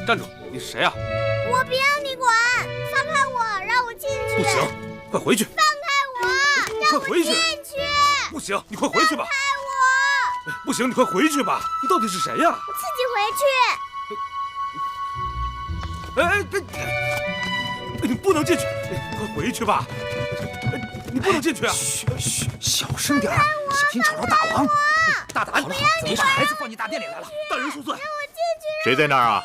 站住！你是谁呀？我不要你管！放开我，让我进去！不行，快回去！放开我，让我进去！不行，你快回去吧！放开我！不行，你快回去吧！你到底是谁呀？我自己回去！你不能进去！快回去吧！你不能进去啊！嘘，小声点，小心吵着大王。大胆！好了，怎么把孩子放进大殿里来了？大人恕罪！让我进去！谁在那儿啊？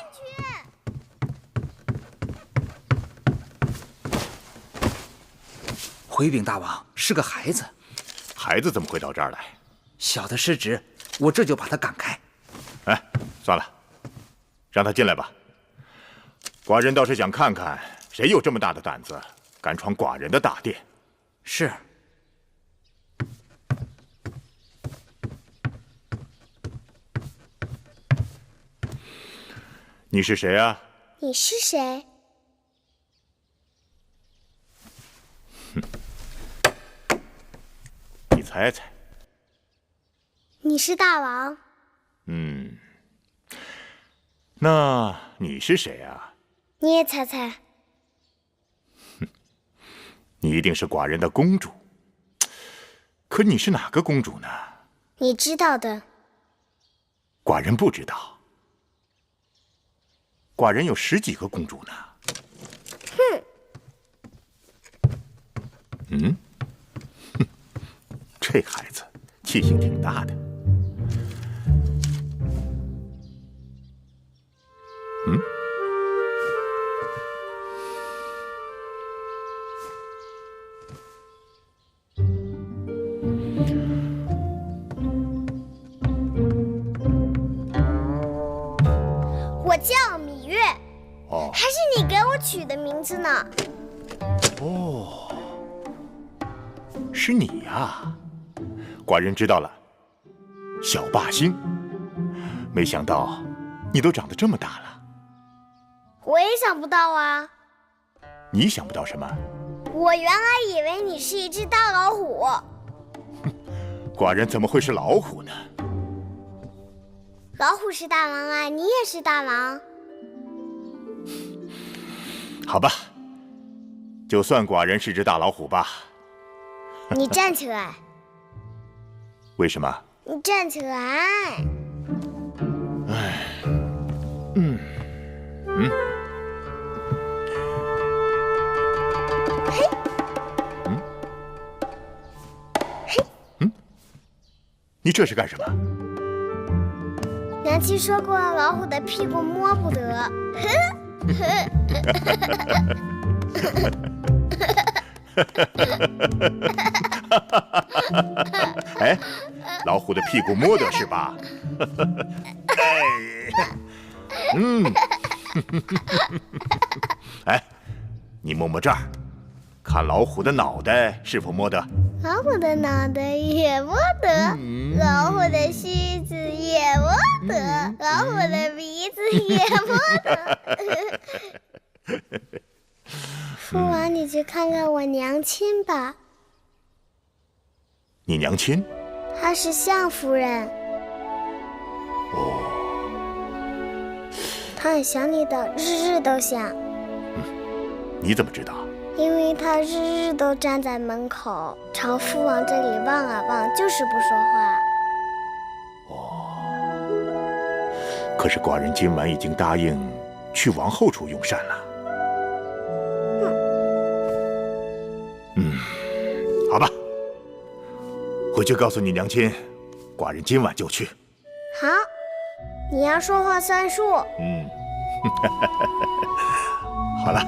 回禀大王，是个孩子。孩子怎么会到这儿来？小的失职，我这就把他赶开。哎，算了，让他进来吧。寡人倒是想看看，谁有这么大的胆子，敢闯寡人的大殿。是。你是谁啊？你是谁？你猜猜。你是大王。那你是谁啊？你也猜猜。你一定是寡人的公主。可你是哪个公主呢？你知道的。寡人不知道。寡人有10几个公主呢。哼，这孩子气性挺大的。我叫芈月。哦，还是你给我取的名字呢。哦，是你呀！寡人知道了，小霸星。没想到你都长得这么大了。我也想不到啊。你想不到什么？我原来以为你是一只大老虎。寡人怎么会是老虎呢？老虎是大王啊，你也是大王。好吧，就算寡人是只大老虎吧。你站起来。为什么？你站起来。哎，你这是干什么？娘亲说过，老虎的屁股摸不得。哎，老虎的屁股摸得是吧？哎，你摸摸这儿，看老虎的脑袋是否摸得？老虎的脑袋也摸得，老虎的须子也摸得，老虎的鼻子也摸得。父王，你去看看我娘亲吧。你娘亲？她是相夫人。哦，她很想你的，日日都想。你怎么知道？因为她日日都站在门口，朝父王这里望啊望，就是不说话。可是寡人今晚已经答应去王后处用膳了。好吧，回去告诉你娘亲，寡人今晚就去。好，你要说话算数。好了，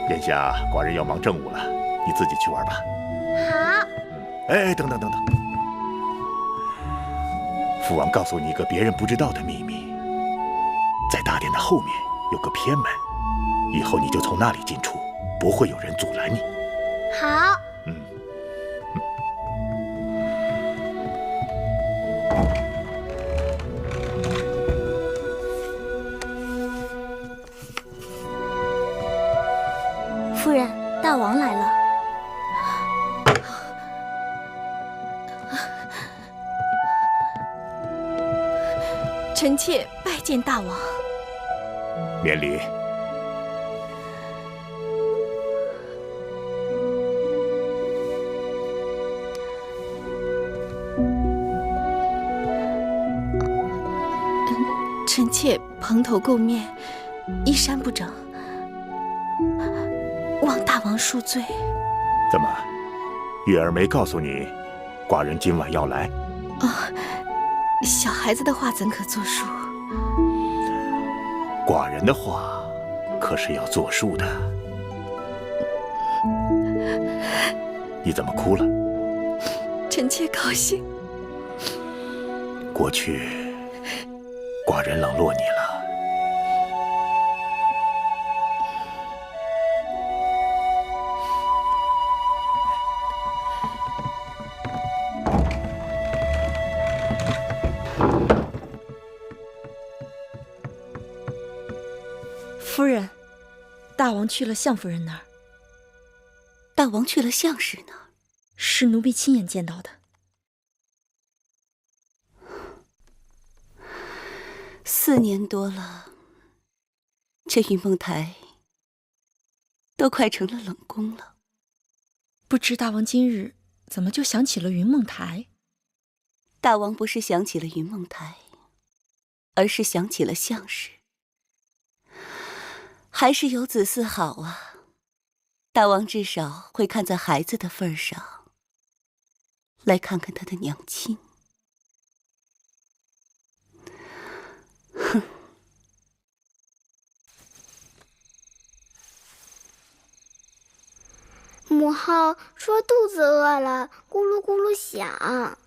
眼下寡人要忙政务了，你自己去玩吧。好。哎，等等等等，父王告诉你一个别人不知道的秘密，在大殿的后面有个偏门，以后你就从那里进出，不会有人阻拦你。好。夫人，大王来了。臣妾拜见大王。免礼。臣妾蓬头垢面，衣衫不整，望大王恕罪。怎么，月儿没告诉你，寡人今晚要来？小孩子的话怎可作数？寡人的话可是要作数的。你怎么哭了？臣妾高兴。过去寡人冷落你了。夫人，大王去了相夫人那儿。大王去了相氏那儿？是奴婢亲眼见到的。4年多了，这云梦台都快成了冷宫了。不知大王今日怎么就想起了云梦台？大王不是想起了云梦台，而是想起了相氏。还是有子嗣好啊，大王至少会看在孩子的份上，来看看他的娘亲。哼！母后说肚子饿了，咕噜咕噜响。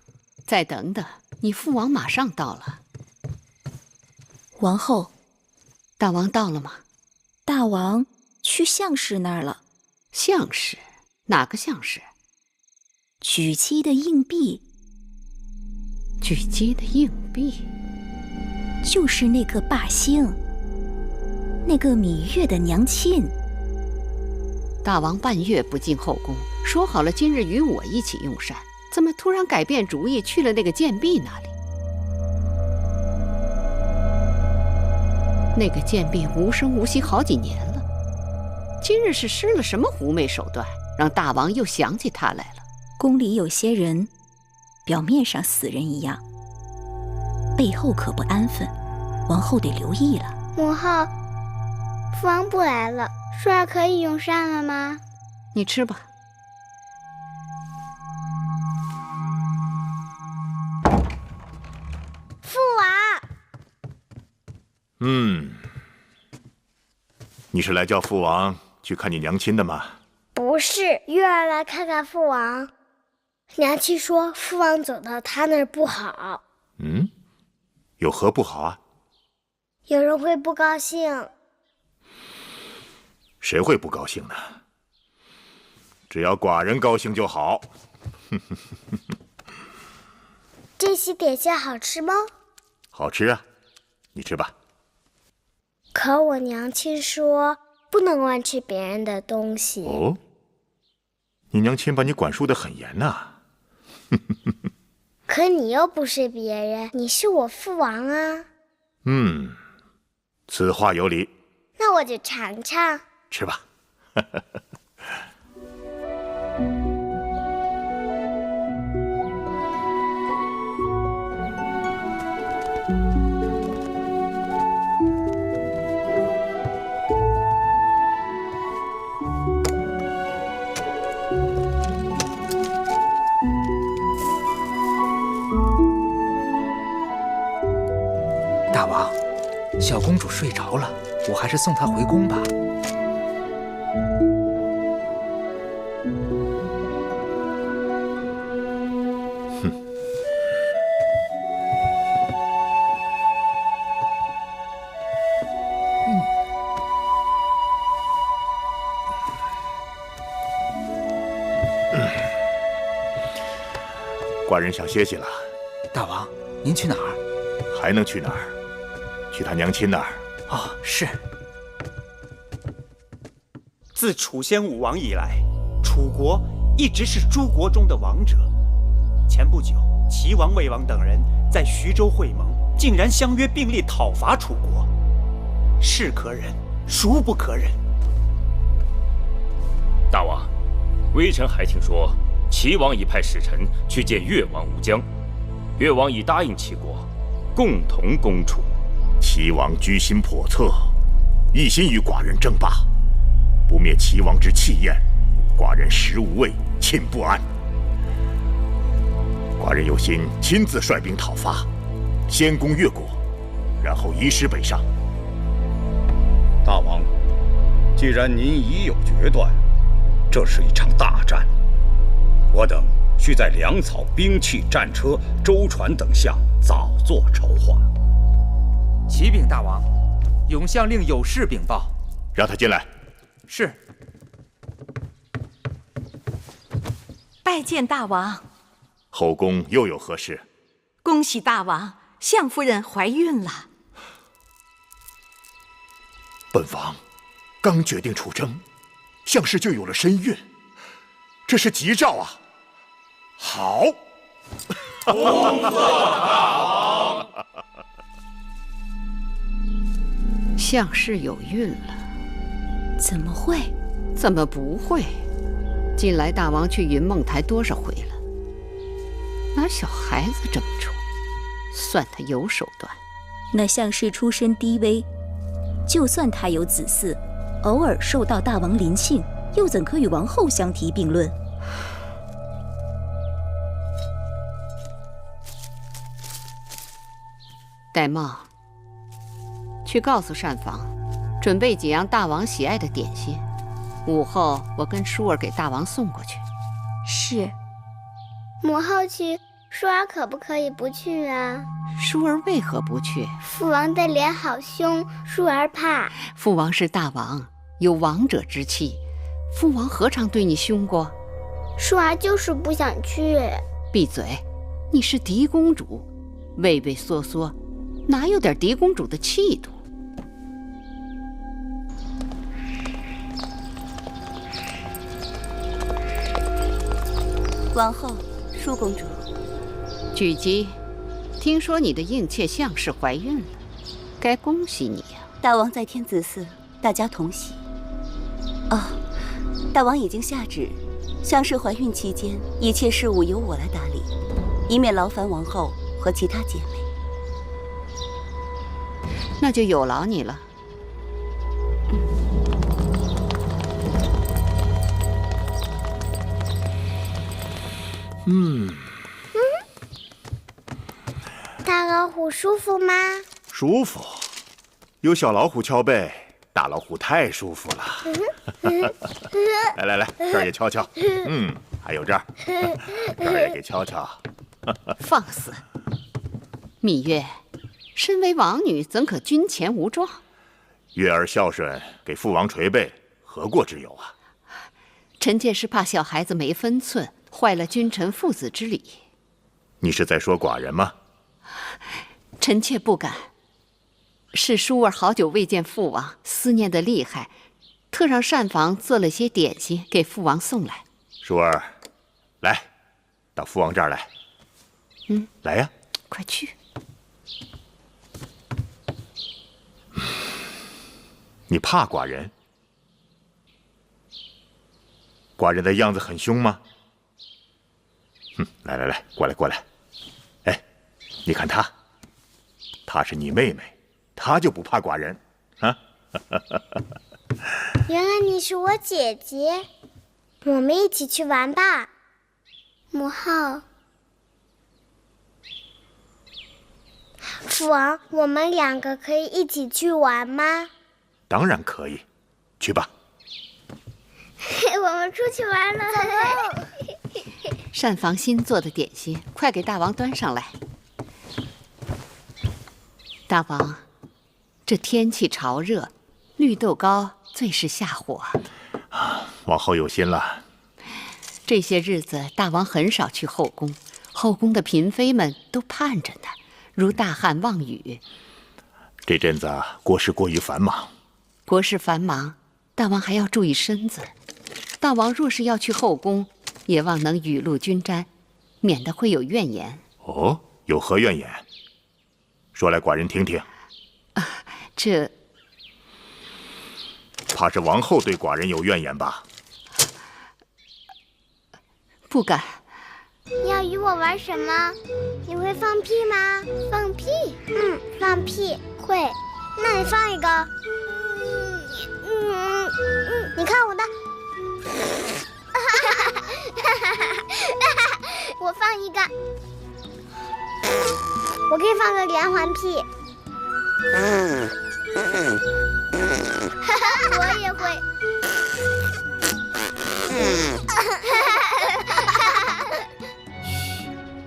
再等等，你父王马上到了。王后，大王到了吗？大王去相氏那儿了。相氏？哪个相氏？举鸡的硬币。举鸡的硬币？就是那个霸星，那个芈月的娘亲。大王半月不进后宫，说好了今日与我一起用膳，怎么突然改变主意去了那个贱婢那里？那个贱婢无声无息好几年了，今日是施了什么狐媚手段，让大王又想起她来了？宫里有些人，表面上死人一样，背后可不安分，王后得留意了。母后，父王不来了，说儿可以用膳了吗？你吃吧。父王。你是来叫父王去看你娘亲的吗？不是，月儿来看看父王。娘亲说父王走到她那儿不好。有何不好啊？有人会不高兴。谁会不高兴呢？只要寡人高兴就好。这些点心好吃吗？好吃啊，你吃吧。可我娘亲说不能乱吃别人的东西。哦，你娘亲把你管束得很严呐。可你又不是别人，你是我父王啊。此话有理。那我就尝尝。吃吧。大王，小公主睡着了，我还是送她回宫吧。寡人想歇息了。大王，您去哪儿？还能去哪儿？去他娘亲那儿。哦，是。自楚宣武王以来，楚国一直是诸国中的王者。前不久，齐王、魏王等人在徐州会盟，竟然相约并力讨伐楚国，是可忍，孰不可忍？大王，微臣还听说，齐王已派使臣去见越王吴江，越王已答应齐国共同攻楚。齐王居心叵测，一心与寡人争霸，不灭齐王之气焰，寡人食无味，寝不安。寡人有心亲自率兵讨伐，先攻越国，然后移师北上。大王，既然您已有决断，这是一场大战，我等需在粮草、兵器、战车、舟船等项早作筹划。启禀大王，永相令有事禀报。让他进来。是。拜见大王。后宫又有何事？恭喜大王，相夫人怀孕了。本王刚决定出征，相氏就有了身孕，这是吉兆啊！好，恭贺大王。相氏有孕了？怎么会？怎么不会？近来大王去云梦台多少回了？拿小孩子这么宠，算他有手段。那相氏出身低微，就算他有子嗣，偶尔受到大王临幸，又怎可与王后相提并论？戴瑁，去告诉膳房，准备几样大王喜爱的点心，午后我跟舒儿给大王送过去。是。母后去，舒儿可不可以不去啊？舒儿为何不去？父王的脸好凶，舒儿怕。父王是大王，有王者之气，父王何尝对你凶过？舒儿就是不想去。闭嘴！你是嫡公主，畏畏缩缩，哪有点嫡公主的气度？王后，舒公主。举姬，听说你的应妾相氏怀孕了，该恭喜你呀！大王在天子嗣，大家同喜。哦，大王已经下旨，相氏怀孕期间，一切事务由我来打理，以免劳烦王后和其他姐妹。那就有劳你了。大老虎舒服吗？舒服，有小老虎敲背，大老虎太舒服了。来来来，这儿也敲敲。还有这儿，这儿也给敲敲。放肆！芈月，身为王女，怎可军前无状？月儿孝顺，给父王捶背，何过之有啊？臣妾是怕小孩子没分寸，坏了君臣父子之礼。你是在说寡人吗？臣妾不敢。是舒儿好久未见父王，思念的厉害，特让膳房做了些点心给父王送来。舒儿，来，到父王这儿来。来呀，快去。你怕寡人？寡人的样子很凶吗？来来来，过来过来。哎，你看她，她是你妹妹，她就不怕寡人啊？原来你是我姐姐，我们一起去玩吧。母后，父王，我们两个可以一起去玩吗？当然可以，去吧。我们出去玩了。膳房新做的点心，快给大王端上来。大王，这天气潮热，绿豆糕最是下火。王后有心了。这些日子大王很少去后宫，后宫的嫔妃们都盼着呢，如大旱望雨。这阵子国事过于繁忙，国事繁忙，大王还要注意身子。大王若是要去后宫，也望能雨露均沾，免得会有怨言。哦，有何怨言？说来寡人听听。这怕是王后对寡人有怨言吧？不敢。你要与我玩什么？你会放屁吗？放屁？放屁会。那你放一个。你看我的。我放一个。我可以放个连环屁。我也会。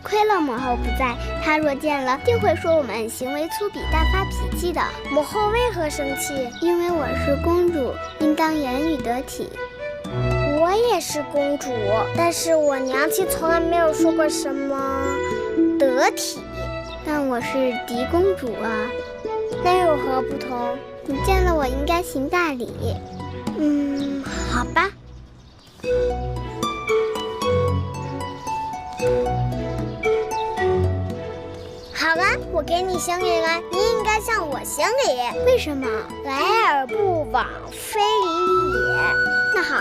亏了母后不在，她若见了，定会说我们行为粗鄙、大发脾气的。母后为何生气？因为我是公主，应当言语得体。我也是公主，但是我娘亲从来没有说过什么得体。但我是嫡公主啊，那有何不同？你见了我应该行大礼。好吧。好了，我给你行礼了，你应该向我行礼。为什么？来而不往非礼也。那好。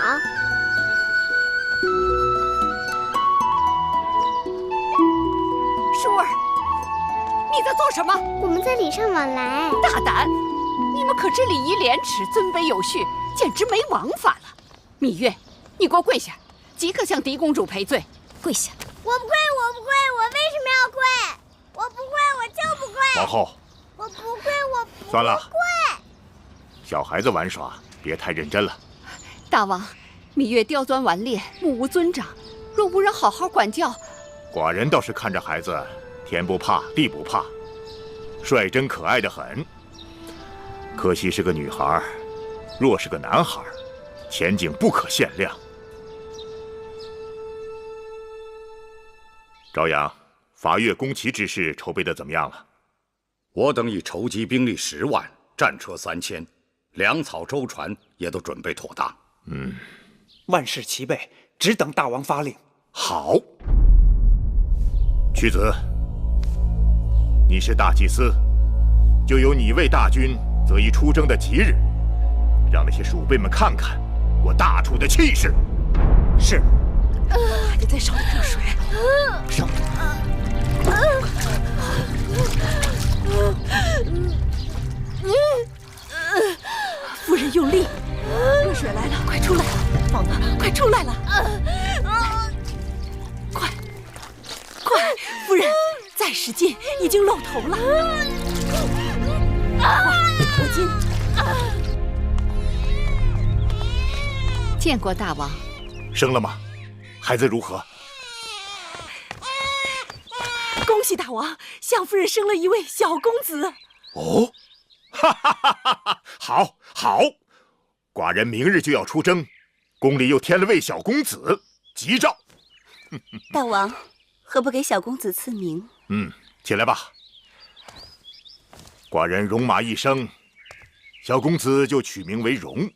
舒儿，你在做什么？我们在礼尚往来。大胆！你们可知礼仪廉耻，尊卑有序，简直没王法了。芈月，你给我跪下，即刻向嫡公主赔罪。跪下！我不跪，我不跪，我为什么要跪？我不跪，我就不跪。王后，我不跪，我不算了，跪。小孩子玩耍，别太认真了。大王，芈月刁钻顽劣，目无尊长，若无人好好管教，寡人倒是看着孩子，天不怕地不怕，率真可爱的很。可惜是个女孩，若是个男孩，前景不可限量。朝阳，伐越攻齐之事筹备的怎么样了？我等已筹集兵力10万，战车3000，粮草舟船也都准备妥当。万事齐备，只等大王发令。好。屈子，你是大祭司，就由你为大军择一出征的吉日，让那些鼠辈们看看我大楚的气势。是。还得再烧点热水。烧。夫人用力，热水来了，快出来！放哪？快出来了！快，夫人，再使劲，已经露头了。快，裹巾。见过大王。生了吗？孩子如何？恭喜大王，相夫人生了一位小公子。哦，哈哈哈哈哈！好，好，寡人明日就要出征，宫里又添了位小公子，吉兆。大王，何不给小公子赐名？起来吧。寡人戎马一生，小公子就取名为荣。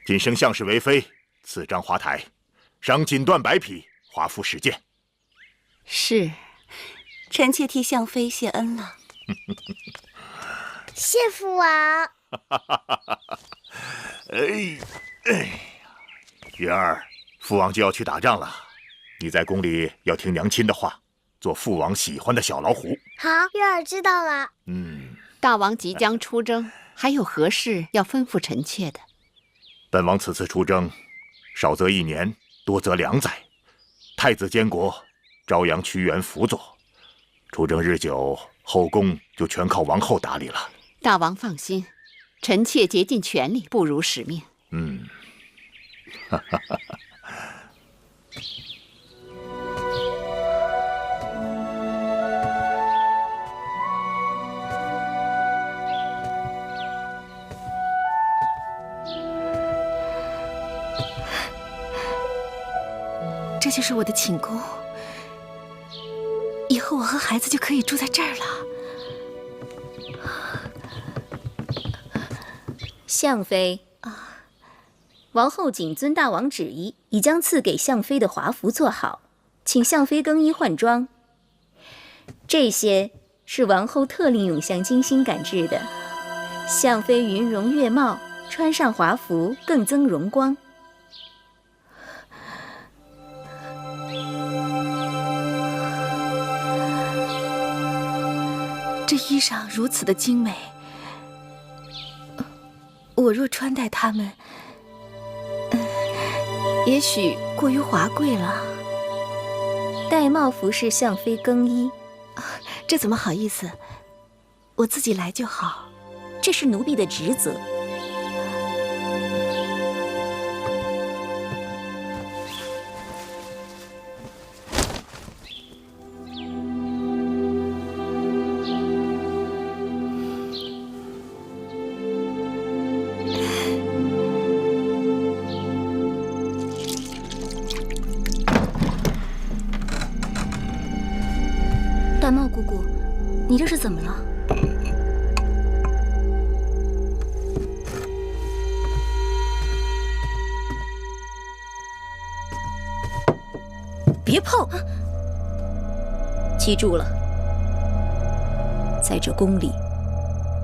今升相士为妃，赐章华台，赏锦缎100匹，华服10件。是。臣妾替相妃谢恩了。谢父王。月儿，父王就要去打仗了，你在宫里要听娘亲的话，做父王喜欢的小老虎。好，月儿知道了。大王即将出征，还有何事要吩咐臣妾的？本王此次出征，少则1年，多则2载，太子监国，朝阳屈原辅佐。出征日久，后宫就全靠王后打理了。大王放心，臣妾竭尽全力，不辱使命。这就是我的寝宫，后我和孩子就可以住在这儿了。相妃啊，王后谨遵大王旨意，已将赐给相妃的华服做好，请相妃更衣换装。这些是王后特令永香精心赶制的，相妃云容月貌，穿上华服更增荣光。这衣裳如此的精美，我若穿戴它们，也许过于华贵了。玳瑁服侍相妃更衣，这怎么好意思？我自己来就好。这是奴婢的职责。玳瑁姑姑，你这是怎么了？别碰！记住了，在这宫里，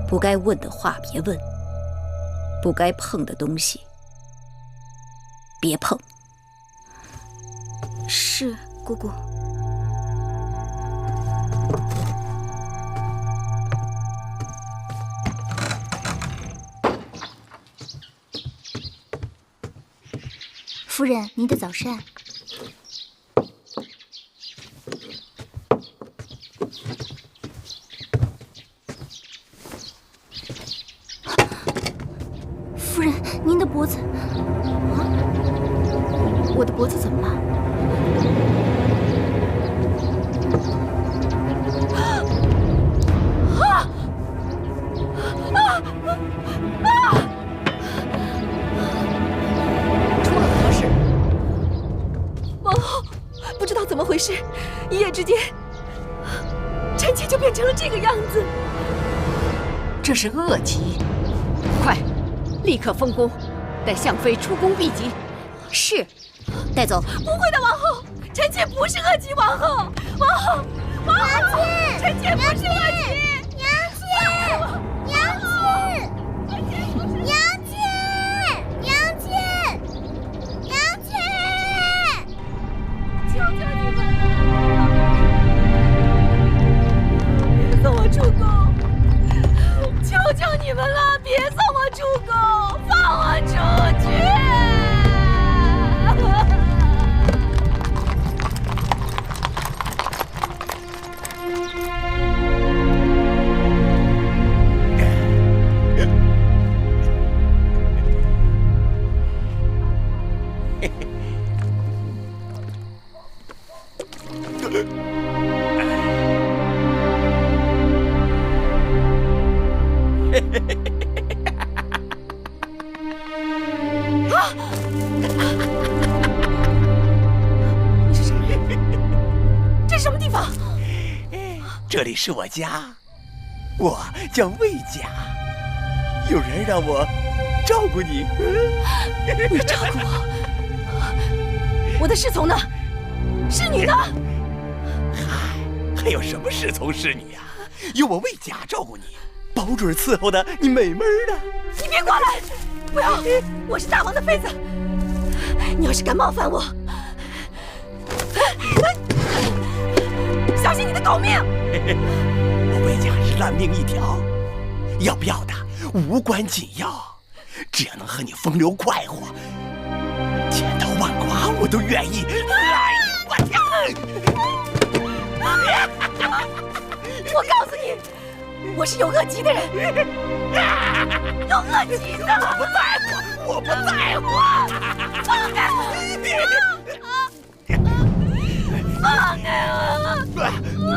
不该问的话别问，不该碰的东西别碰。是，姑姑。夫人，您的早膳。夫人，您的脖子……啊，我的脖子怎么了？啊！出了何事？王后，不知道怎么回事，一夜之间，臣妾就变成了这个样子。这是恶疾，快，立刻封宫，待相妃出宫避疾。是，带走。不会的，王后，臣妾不是恶疾，王后，王后，王后，臣妾不是恶疾。娘亲，娘亲，娘亲，娘亲，娘亲，求求你们了，别送我出宫！求求你们了，别送我出宫，放我出去！你是谁？这是什么地方？这里是我家，我叫魏家。有人让我照顾你。你照顾我？我的侍从呢？侍女呢？嗨，还有什么侍从侍女啊？有我魏家照顾你，保准伺候的你美美的。你别过来！不要！我是大王的妃子，你要是敢冒犯我，小心你的狗命！我魏家是烂命一条，要不要的无关紧要，只要能和你风流快活，千刀万剐我都愿意。哎，我天！我告诉你，我是有恶疾的人，有恶疾的。我不在乎，我不在乎。放开我！放开我！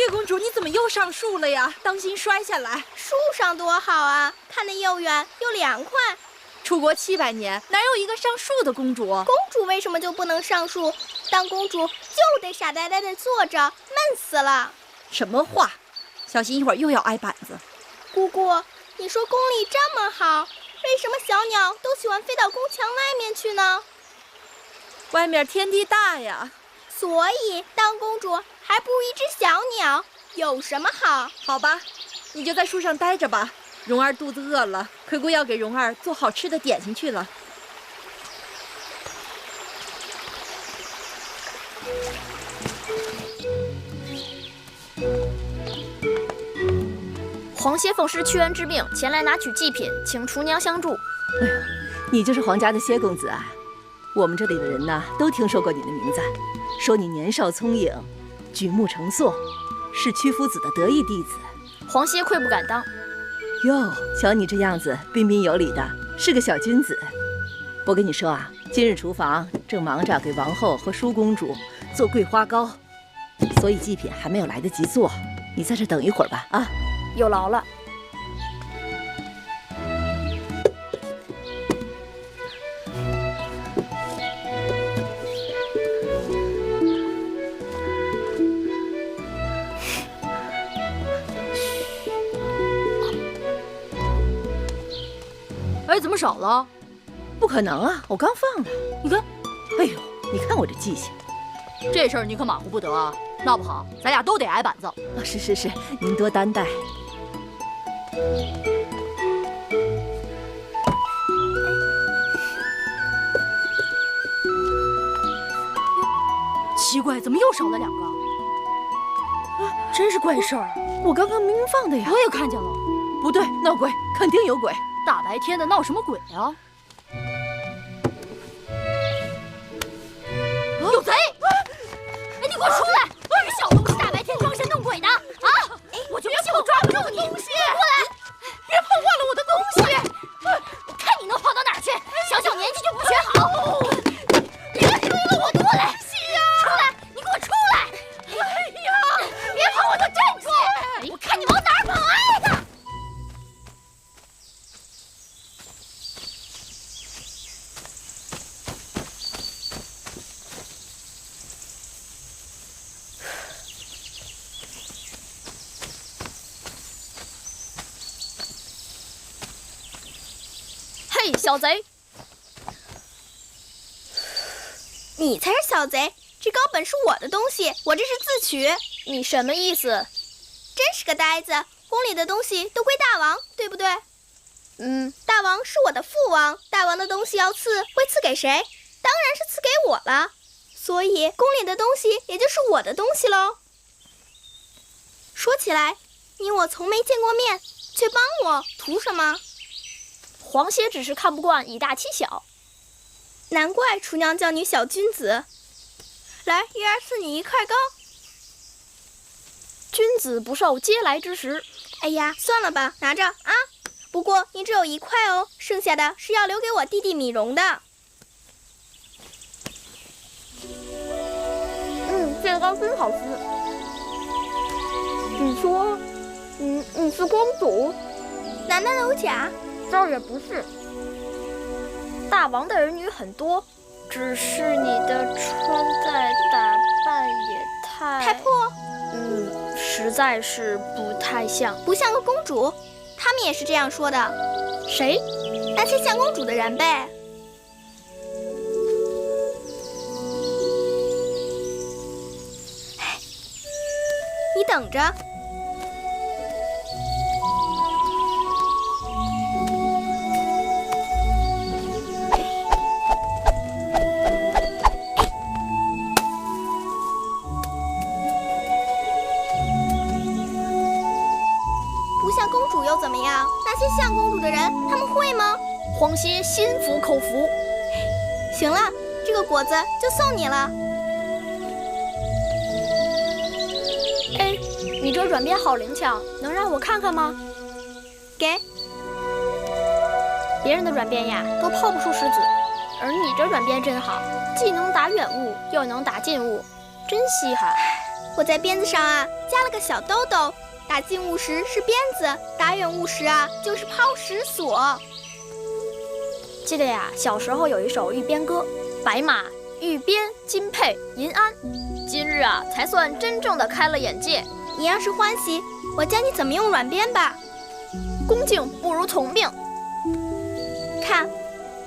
叶公主，你怎么又上树了呀？当心摔下来。树上多好啊，看得又远又凉快。楚国700年，哪有一个上树的公主？公主为什么就不能上树？当公主就得傻呆呆地坐着，闷死了。什么话？小心一会儿又要挨板子。姑姑，你说宫里这么好，为什么小鸟都喜欢飞到宫墙外面去呢？外面天地大呀。所以当公主还不如一只小鸟，有什么好？好吧，你就在树上待着吧。蓉儿肚子饿了，葵姑要给蓉儿做好吃的点心去了。皇歇奉师屈恩之命前来拿取祭品，请厨娘相助。哎呦，你就是皇家的歇公子啊！我们这里的人呐，都听说过你的名字，说你年少聪颖，举目成诵，是屈夫子的得意弟子。皇歇愧不敢当。哟，瞧你这样子，彬彬有礼的，是个小君子。我跟你说啊，今日厨房正忙着给王后和舒公主做桂花糕，所以祭品还没有来得及做，你在这等一会儿吧。啊，有劳了。哎，怎么少了？不可能啊，我刚放了。你看，哎呦，你看我这记性。这事儿你可马虎不得啊，闹不好咱俩都得挨板子。啊，是，您多担待。奇怪，怎么又少了2个？真是怪事儿。我刚刚明明放的呀。我也看见了。不对，闹鬼，肯定有鬼。大白天的闹什么鬼啊？有贼！哎，你给我出来！你小东西大白天装神弄鬼的啊！我就不信我抓不住你！过来，别碰坏了我的东西！我看你能跑到哪儿去！小小年纪就不学好！别推了我！过来！出来！你给我出来！哎呀！别跑，我都站住！我看你往哪儿跑！哎呀！嘿，小贼！你才是小贼！这糕本是我的东西，我这是自取。你什么意思？真是个呆子！宫里的东西都归大王，对不对？大王是我的父王，大王的东西要赐，会赐给谁？当然是赐给我了。所以宫里的东西也就是我的东西喽。说起来，你我从没见过面，却帮我，图什么？皇歇只是看不惯以大欺小。难怪厨娘叫你小君子。来，月儿赐你1块糕。君子不受嗟来之食。哎呀，算了吧，拿着啊。不过你只有1块哦，剩下的是要留给我弟弟米荣的。这糕真好吃。你说，你是公主？难道有假？倒也不是。大王的儿女很多，只是你的穿戴打扮也太破。实在是不太像，不像个公主。他们也是这样说的。谁？那些像公主的人呗。你等着。不像公主又怎么样？那些像公主的人，他们会吗？皇歇心服口服。行了，这个果子就送你了。哎，你这软鞭好灵巧，能让我看看吗？给。别人的软鞭呀，都抛不出石子，而你这软鞭真好，既能打远物，又能打近物，真稀罕。我在鞭子上啊，加了个小兜兜，打近物时是鞭子，打远物时啊就是抛石索。记得呀，小时候有一首玉鞭歌：白马玉鞭金佩银鞍，今日啊才算真正的开了眼界。你要是欢喜，我教你怎么用软鞭吧。恭敬不如从命。看，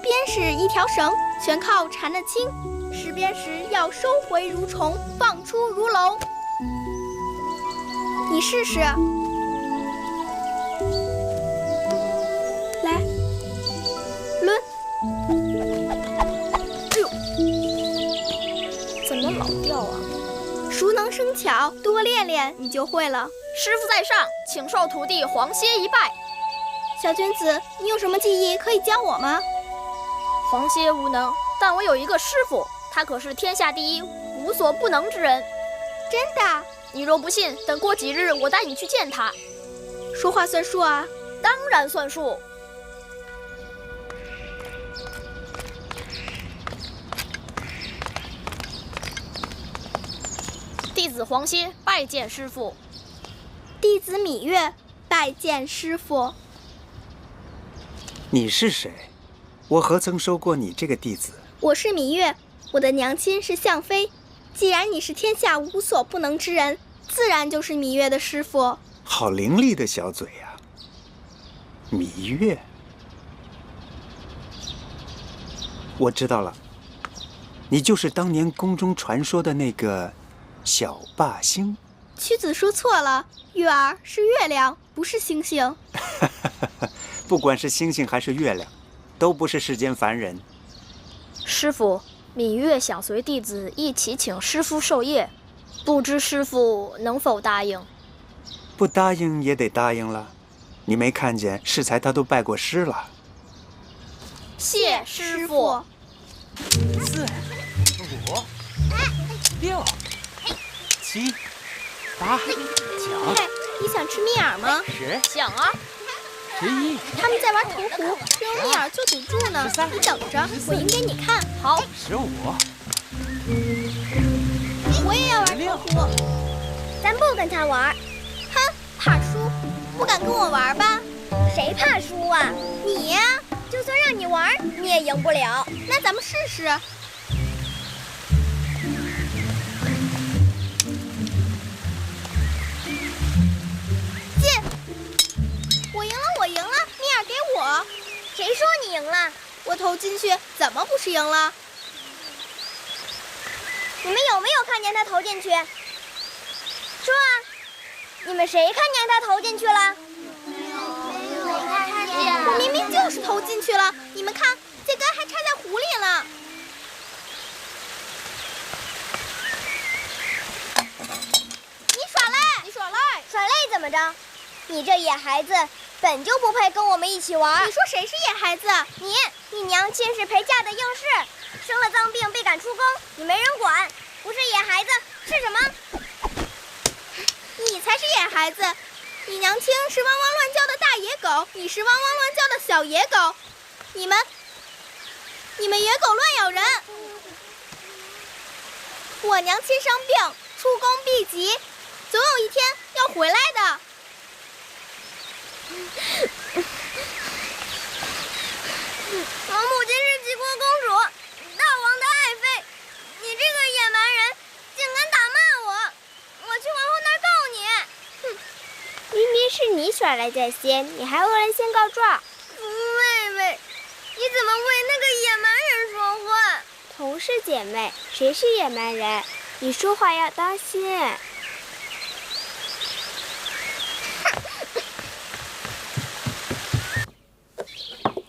鞭是一条绳，全靠缠得轻。拾鞭时要收回如虫，放出如龙。你试试。来，抡。哎呦，怎么老掉啊？熟能生巧，多练练你就会了。师傅在上，请受徒弟黄歇一拜。小君子，你有什么技艺可以教我吗？黄歇无能，但我有一个师傅，他可是天下第一无所不能之人。真的？你若不信，等过几日我带你去见他。说话算数啊？当然算数。弟子黄歇拜见师傅。弟子芈月拜见师傅。你是谁？我何曾收过你这个弟子？我是芈月，我的娘亲是向妃。既然你是天下无所不能之人，自然就是芈月的师傅。好伶俐的小嘴呀，芈月。我知道了，你就是当年宫中传说的那个小霸星。屈子说错了，月儿是月亮，不是星星。不管是星星还是月亮，都不是世间凡人。师傅，芈月想随弟子一起请师傅授业，不知师傅能否答应？不答应也得答应了。你没看见适才他都拜过师了。谢师傅。4、5、6、7、8、9。嘿，你想吃蜜饵吗？10。想啊。11。他们在玩投壶，正用蜜饵做赌注呢。13。你等着，我赢给你看。好。15。我也要玩投壶。咱不跟他玩。哼，怕输，不敢跟我玩吧？谁怕输啊？你呀。就算让你玩，你也赢不了。那咱们试试。进！我赢了，我赢了！蜜饵给我。谁说你赢了？我投进去，怎么不是赢了？你们有没有看见他投进去？说啊！你们谁看见他投进去了？我明明就是投进去了，你们看，这根还插在壶里了。你耍赖！你耍赖！耍赖怎么着？你这野孩子本就不配跟我们一起玩。你说谁是野孩子？你娘亲是陪嫁的应试，生了脏病被赶出宫，你没人管，不是野孩子是什么？你才是野孩子。你娘亲是汪汪乱叫的大野狗，你是汪汪乱叫的小野狗，你们野狗乱咬人。我娘亲生病，出宫避疾，总有一天要回来的。我母亲是齐国公主，大王的爱妃，你这个野蛮人竟敢打骂我，我去王后那儿告你。明明是你耍赖在先，你还恶人先告状。妹妹，你怎么为那个野蛮人说话？同是姐妹，谁是野蛮人？你说话要当心。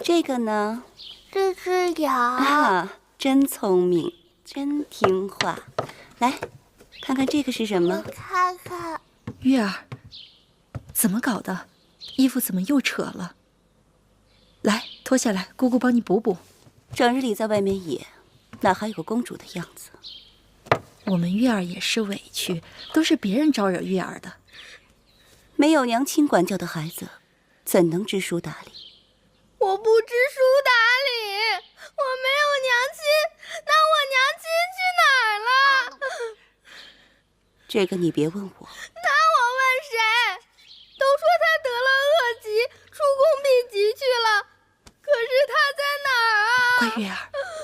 这个呢？这只羊啊，真聪明，真听话。来，看看这个是什么？看看。月儿，怎么搞的？衣服怎么又扯了？来，脱下来，姑姑帮你补补。整日里在外面野，哪还有个公主的样子？我们月儿也是委屈，都是别人招惹月儿的。没有娘亲管教的孩子，怎能知书达理？我不知书达理，我没有娘亲，那我娘亲去哪儿了？这个你别问我。那月儿，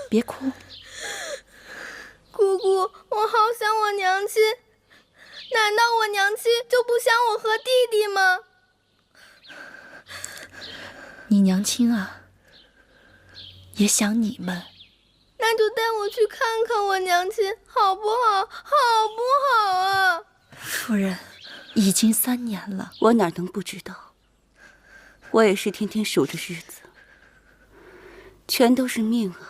别哭。姑姑，我好想我娘亲，难道我娘亲就不想我和弟弟吗？你娘亲啊，也想你们。那就带我去看看我娘亲，好不好？好不好啊？夫人，已经3年了，我哪能不知道？我也是天天数着日子，全都是命啊！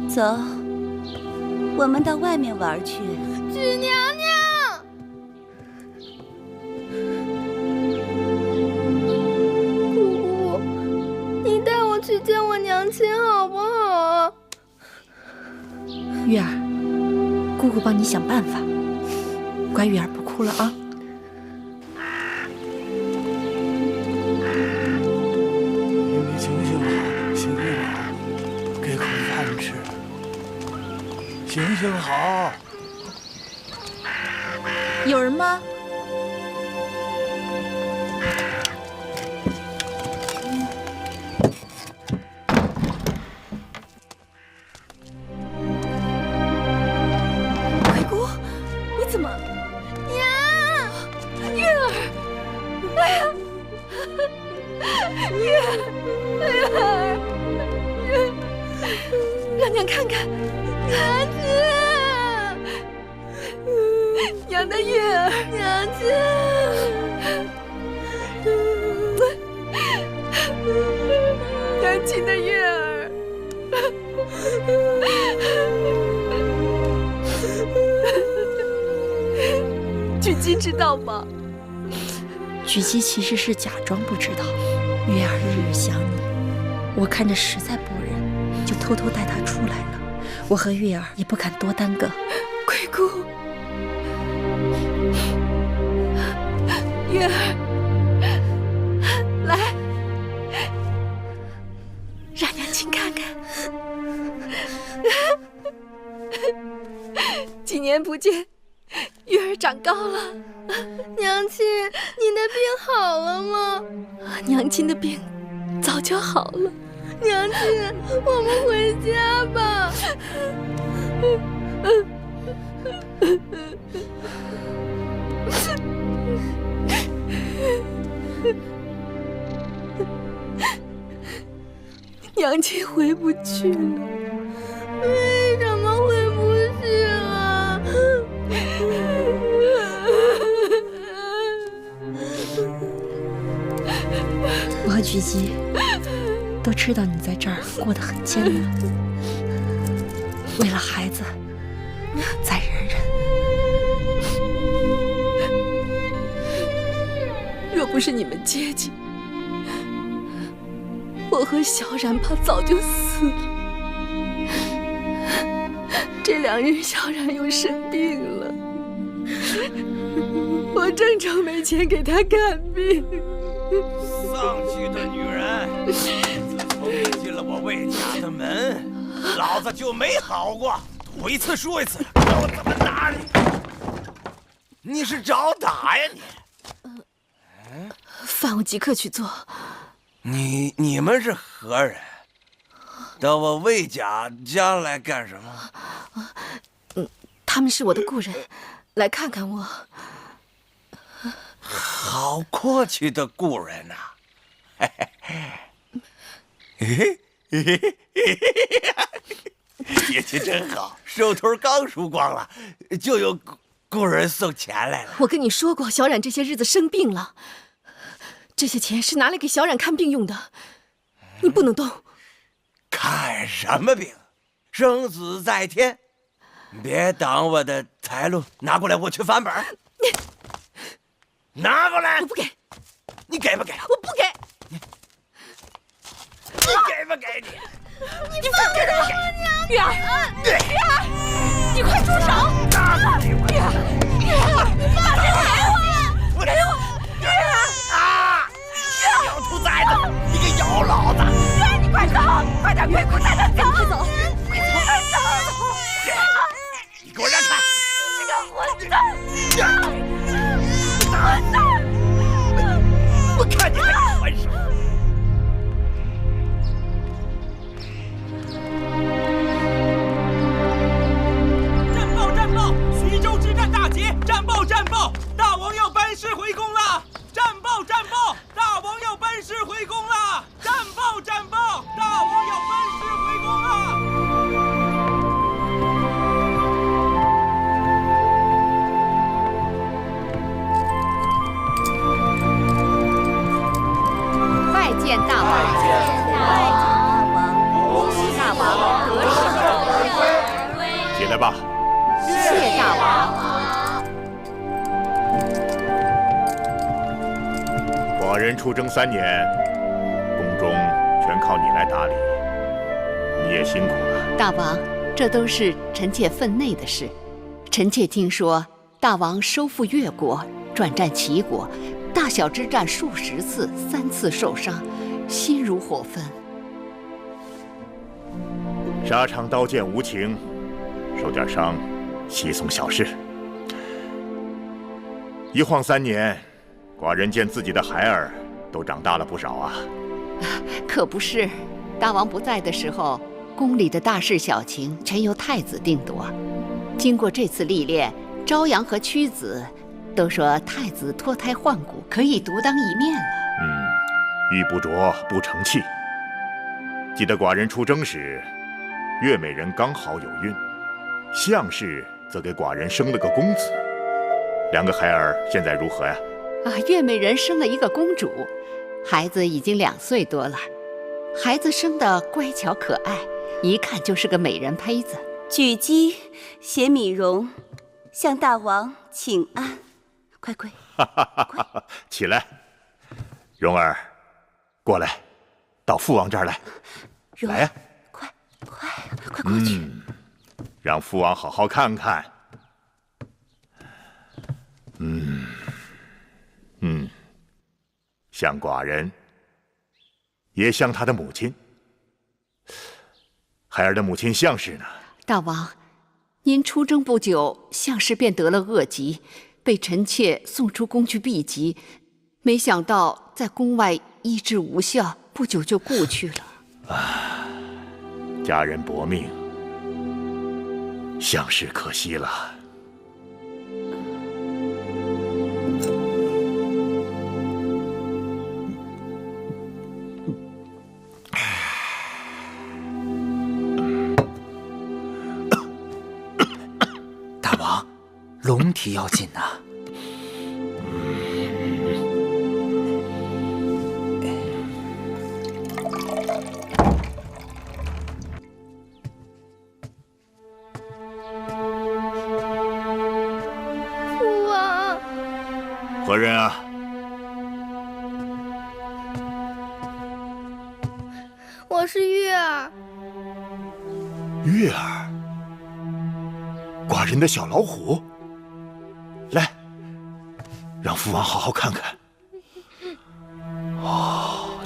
走，我们到外面玩去。许娘娘，姑姑，你带我去见我娘亲好不好？月儿，姑姑帮你想办法。乖，月儿不哭了啊。你行行好，行行好，给口饭吃。行行好。有人吗？鬼姑，你怎么？娘，月儿，哎呀，月儿，让娘看看，娘亲，娘的月儿，娘亲，娘亲的月儿。菊姬知道吗？菊姬其实是假装不知道。月儿日日想你，我看着实在不忍，就偷偷带她出来了。我和月儿也不敢多耽搁。鬼姑，月儿，来，让娘亲看看。几年不见，月儿长高了。娘亲，你的病好了吗？娘亲的病早就好了。娘亲，我们回家吧。娘亲回不去了。为什么回不去啊？我和菊姬都知道你在这儿过得很艰难，为了孩子，再忍忍。若不是你们接济，我和小冉怕早就死了。这2日小冉又生病了，我正愁没钱给她看病。丧气的女人！自从你进了我魏家的门，老子就没好过。赌一次输一次，看我怎么打你！你是找打呀你？饭我即刻去做。你们是何人？到我魏家来干什么？他们是我的故人，来看看我。好阔气的故人呐！运气真好，手头刚输光了，就有故人送钱来了。我跟你说过，小冉这些日子生病了，这些钱是拿来给小冉看病用的，你不能动。看什么病？生死在天，别挡我的财路，拿过来，我去翻本。拿过来！我不给。你给不给？我不给。你给不给你？你放开我！月儿，月儿，你快住手！月儿，你放开我！给我！月儿啊！小兔崽子，你个妖老子！月儿，你快走！快点，鬼姑带他走！快走！快走！你给我让开！你这个混蛋！我看你还敢还手！班师回宫了！战报，战报！大王要班师回宫了！拜见大王！恭喜大王得胜而归！起来吧。谢大王。寡人出征3年，宫中全靠你来打理，你也辛苦了。大王，这都是臣妾分内的事。臣妾听说大王收复越国，转战齐国，大小之战数十次，3次受伤，心如火焚。沙场刀剑无情，受点伤，稀松小事。一晃3年，寡人见自己的孩儿都长大了不少啊。可不是，大王不在的时候，宫里的大事小情全由太子定夺。经过这次历练，朝阳和屈子都说太子脱胎换骨，可以独当一面了。玉不琢不成器。记得寡人出征时，月美人刚好有孕，项氏则给寡人生了个公子。2个孩儿现在如何呀？月美人生了一个公主，孩子已经2岁多了。孩子生得乖巧可爱，一看就是个美人胚子。举姬携米荣向大王请安，快跪！起来，蓉儿，过来，到父王这儿来。来呀！快过去！让父王好好看看。像寡人，也像他的母亲。孩儿的母亲项氏呢？大王，您出征不久，项氏便得了恶疾，被臣妾送出宫去避疾，没想到在宫外医治无效，不久就故去了。家人薄命，项氏可惜了。大王，龙体要紧呐。父王，何人啊？我是月儿。月儿，寡人的小老虎。来，让父王好好看看。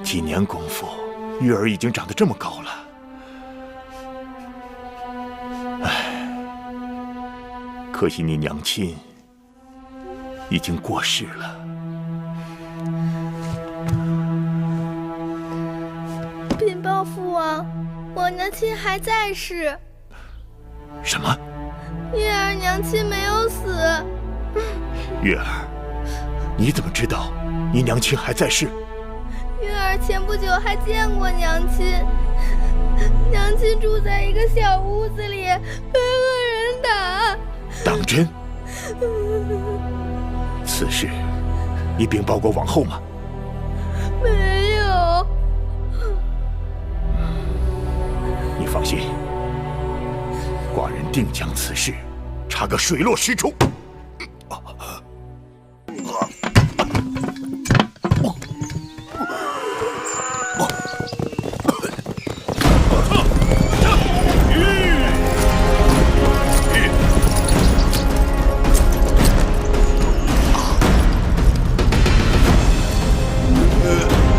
几年功夫，月儿已经长得这么高了。可惜你娘亲已经过世了。禀报父王，我娘亲还在世。什么？月儿娘亲没有死。月儿，你怎么知道你娘亲还在世？月儿前不久还见过娘亲，娘亲住在一个小屋子里，被恶人打。当真？此事你禀报过王后吗？没有。你放心，寡人定将此事查个水落石出。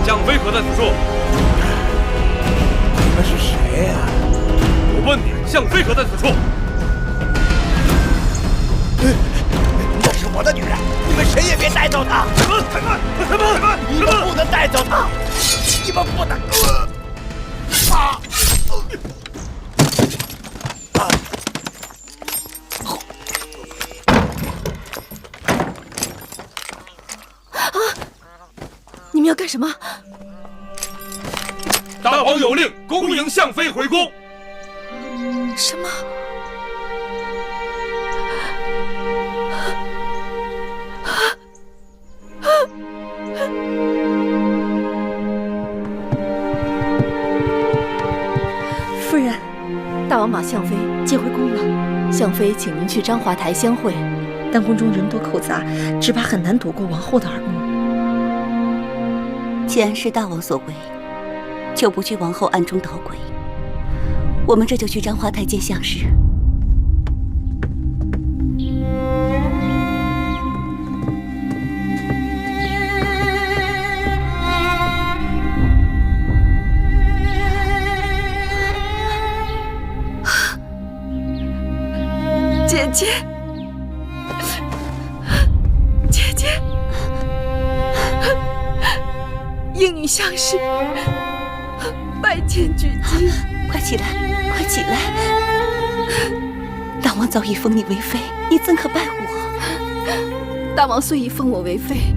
项飞何在此处？你们是谁呀？我问你，项飞何在此处？那是我的女人，你们谁也别带走她！开门！开门！开门！开门！你们不能带走她！你们不能！你们要干什么？大王有令，恭迎相妃回宫。什么？夫人，大王把相妃接回宫了。相妃请您去章华台相会，但宫中人多口杂，只怕很难躲过王后的耳目。既然是大王所为，就不惧王后暗中捣鬼。我们这就去章华台见相氏。姐姐，姐姐，应女相氏拜见举姬。快起来，快起来！大王早已封你为妃，你怎可拜我？大王虽已封我为妃，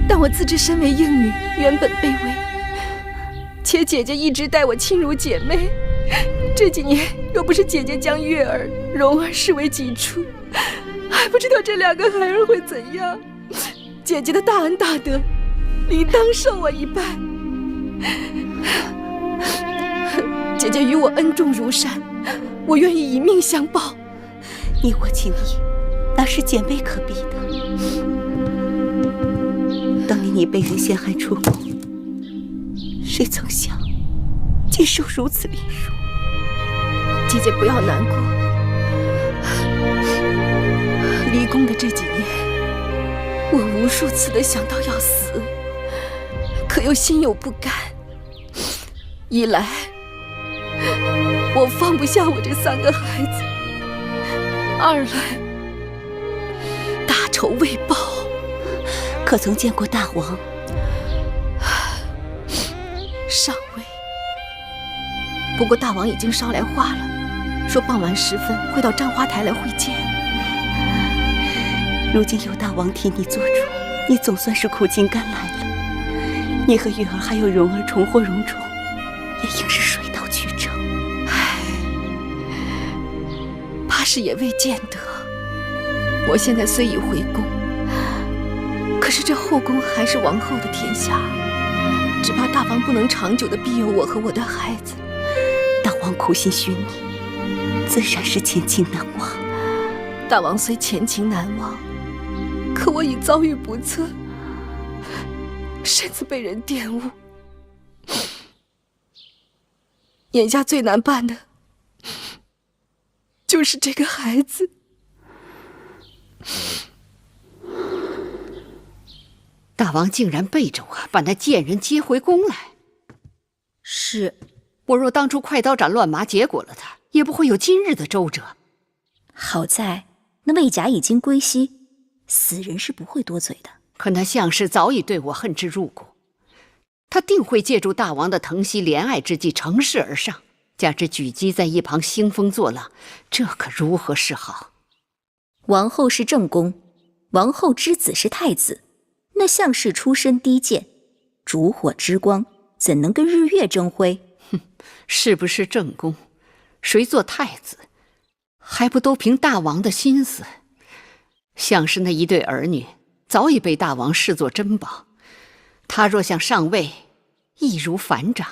但我自知身为应女，原本卑微，且姐姐一直待我亲如姐妹。这几年又不是姐姐将月儿、蓉儿视为己出，还不知道这两个孩儿会怎样。姐姐的大恩大德，理当受我一拜。姐姐与我恩重如山，我愿意以命相报。你我情谊，那是姐妹可比的。当年你被人陷害出宫，谁曾想竟受如此凌辱？姐姐不要难过。离宫的这几年，我无数次的想到要死，可又心有不甘。一来，我放不下我这3个孩子；二来，大仇未报。可曾见过大王？尚未。不过大王已经捎来话了，说傍晚时分会到章华台来会见。如今有大王替你做主，你总算是苦尽甘来了。你和月儿还有蓉儿重获荣宠，也应是水到渠成。唉，怕是也未见得。我现在虽已回宫，可是这后宫还是王后的天下，只怕大王不能长久的庇佑我和我的孩子。大王苦心许你，自然是前情难忘。大王虽前情难忘，可我已遭遇不测，身子被人玷污。眼下最难办的就是这个孩子。大王竟然背着我把那贱人接回宫来。是，我若当初快刀斩乱麻结果了他，也不会有今日的周折。好在那魏甲已经归西，死人是不会多嘴的。可那相氏早已对我恨之入骨，他定会借助大王的疼惜怜爱之计乘势而上，加之举姬在一旁兴风作浪，这可如何是好？王后是正宫，王后之子是太子，那相氏出身低贱，烛火之光怎能跟日月争辉？哼，是不是正宫，谁做太子，还不都凭大王的心思？相氏那一对儿女早已被大王视作珍宝，他若想上位，易如反掌。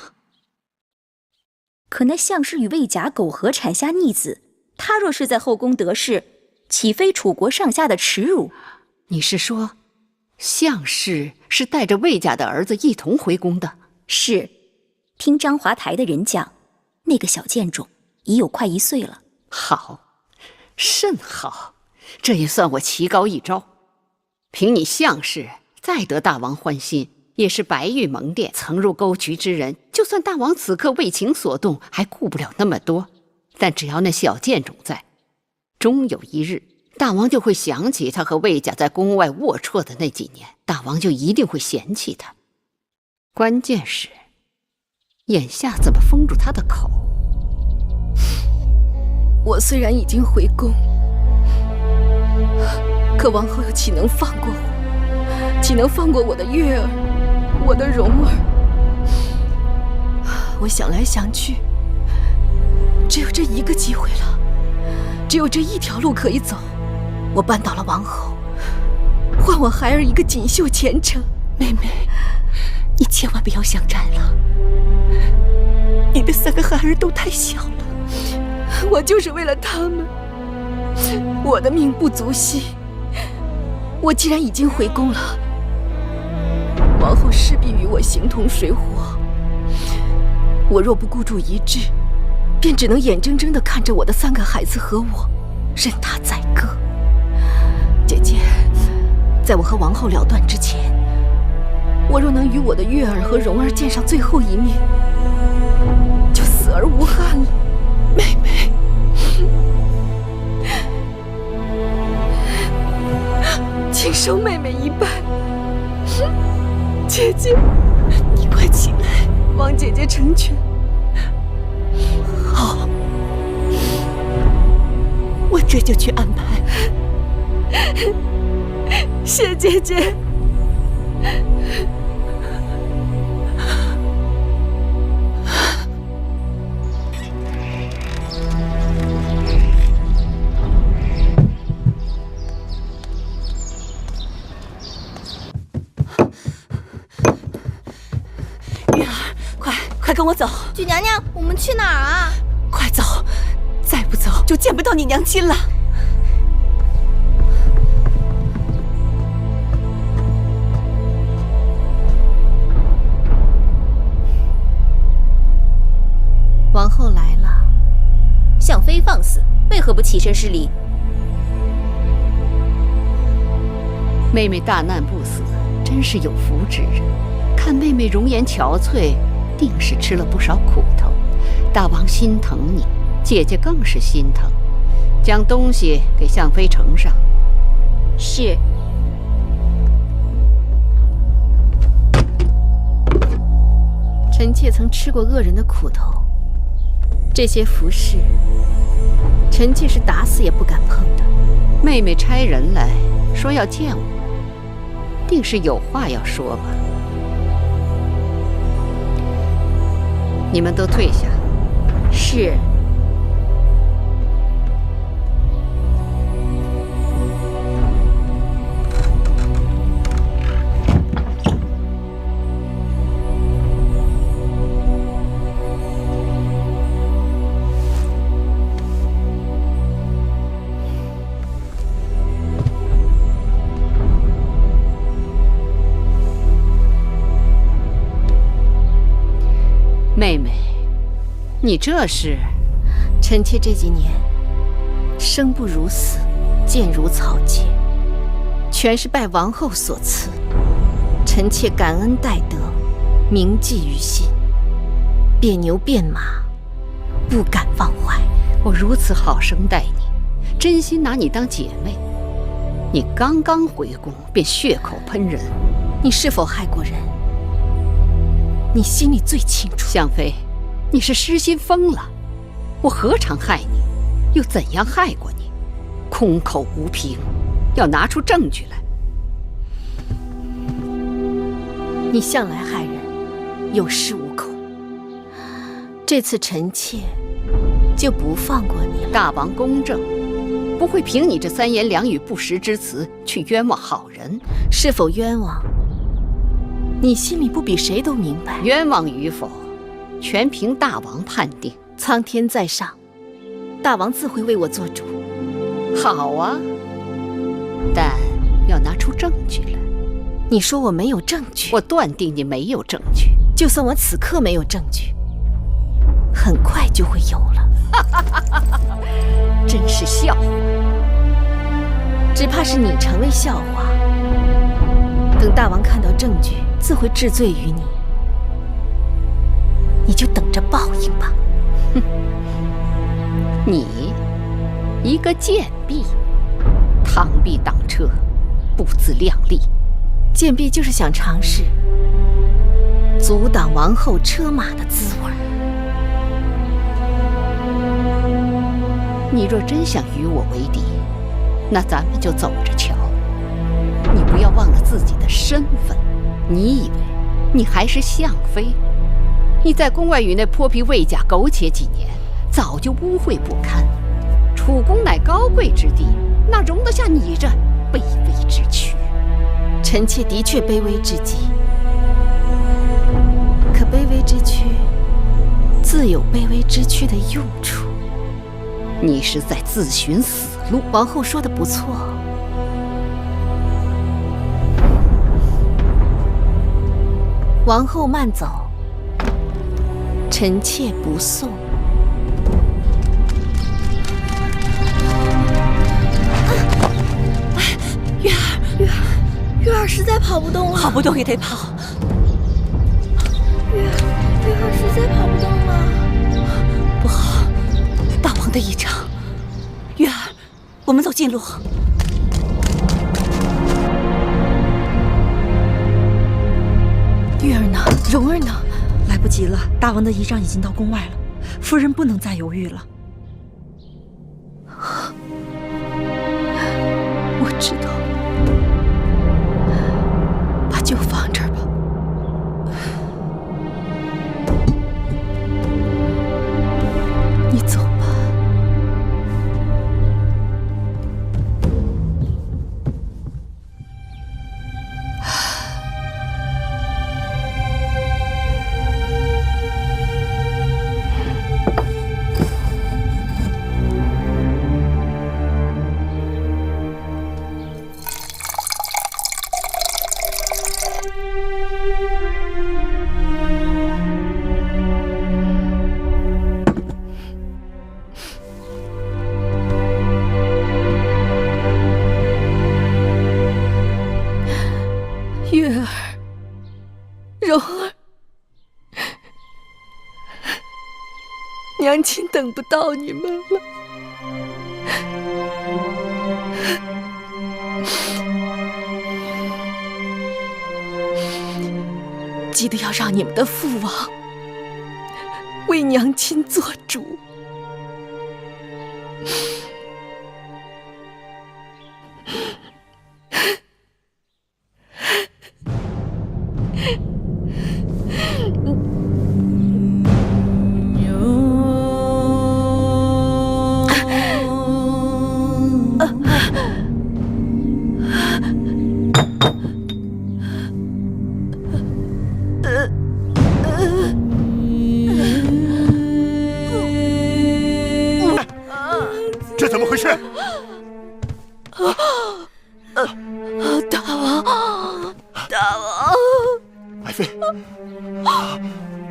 可那相氏与魏甲苟合产下逆子，他若是在后宫得势，岂非楚国上下的耻辱？你是说，相氏是带着魏家的儿子一同回宫的？是，听章华台的人讲，那个小贱种已有快1岁了。好，甚好，这也算我棋高一招。凭你相氏再得大王欢心，也是白玉蒙店曾入沟渠之人，就算大王此刻为情所动，还顾不了那么多。但只要那小贱种在，终有一日，大王就会想起他和魏家在宫外龌龊的那几年，大王就一定会嫌弃他。关键是，眼下怎么封住他的口？我虽然已经回宫，可王后又岂能放过我？岂能放过我的月儿，我的蓉儿？我想来想去，只有这一个机会了，只有这一条路可以走。我扳倒了王后，换我孩儿一个锦绣前程。妹妹，你千万不要想债了，你的3个孩儿都太小了。我就是为了他们，我的命不足惜。我既然已经回宫了，王后势必与我形同水火。我若不孤注一掷，便只能眼睁睁地看着我的3个孩子和我任他宰割。姐姐，在我和王后了断之前，我若能与我的月儿和蓉儿见上最后一面，就死而无憾了。妹妹，请收妹妹一半。姐姐，你快起来，望姐姐成全。好，我这就去安排。谢姐姐。月儿，快跟我走！举娘娘，我们去哪儿啊？快走，再不走就见不到你娘亲了。王后来了，向妃放肆，为何不起身施礼？妹妹大难不死，真是有福之人。看妹妹容颜憔悴，定是吃了不少苦头。大王心疼你，姐姐更是心疼。将东西给向妃呈上。是。臣妾曾吃过恶人的苦头，这些服饰，臣妾是打死也不敢碰的。妹妹差人来说要见我，定是有话要说吧。你们都退下。是。妹妹，你这是？臣妾这几年生不如死，贱如草芥，全是拜王后所赐。臣妾感恩戴德，铭记于心，变牛变马，不敢忘怀。我如此好生待你，真心拿你当姐妹。你刚刚回宫便血口喷人，你是否害过人？你心里最清楚。向妃，你是失心疯了。我何尝害你，又怎样害过你？空口无凭，要拿出证据来。你向来害人，有恃无恐。这次臣妾就不放过你了。大王公正，不会凭你这3言2语不实之词去冤枉好人。是否冤枉，你心里不比谁都明白。冤枉与否，全凭大王判定。苍天在上，大王自会为我做主。好啊，但要拿出证据来。你说我没有证据？我断定你没有证据。就算我此刻没有证据，很快就会有了。真是笑话。只怕是你成为笑话。等大王看到证据，自会治罪于你。你就等着报应吧。哼，你一个贱婢，螳臂挡车，不自量力。贱婢就是想尝试阻挡王后车马的滋味。你若真想与我为敌，那咱们就走着瞧。你不要忘了自己的身份，你以为你还是相妃？你在宫外与那泼皮魏家苟且几年，早就污秽不堪。楚宫乃高贵之地，哪容得下你这卑微之躯？臣妾的确卑微至极，可卑微之躯自有卑微之躯的用处。你是在自寻死路。王后说的不错。王后慢走，臣妾不送。月儿实在跑不动了，跑不动也得跑。月儿实在跑不动了，不好，大王的异常。月儿，我们走近路。月儿呢？蓉儿呢？来不及了，大王的仪仗已经到宫外了，夫人不能再犹豫了。我知道。就放这儿吧。你走吧。娘亲等不到你们了。记得要让你们的父王为娘亲做主。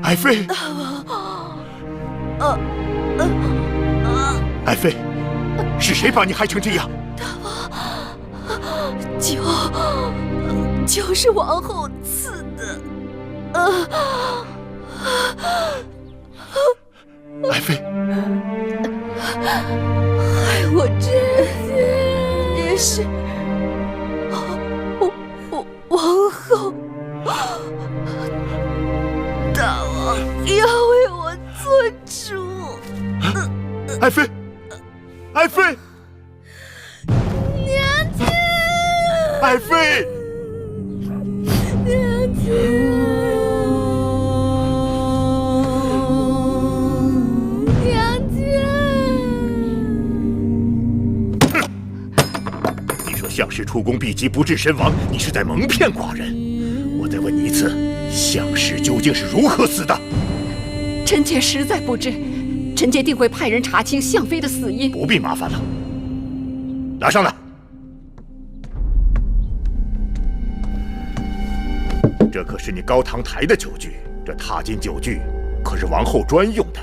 爱妃，爱妃，是谁把你害成这样？大王，酒是王后赐的。爱妃，害我这些也是王后。大王要为我做主。爱妃，爱妃，娘亲，爱妃，娘亲，娘亲。你说项氏出宫避疾不治身亡，你是在蒙骗寡人。我再问你一次，项氏究竟是如何死的？臣妾实在不知，臣妾定会派人查清项妃的死因。不必麻烦了，拿上来。这可是你高堂台的酒具，这踏金酒具可是王后专用的，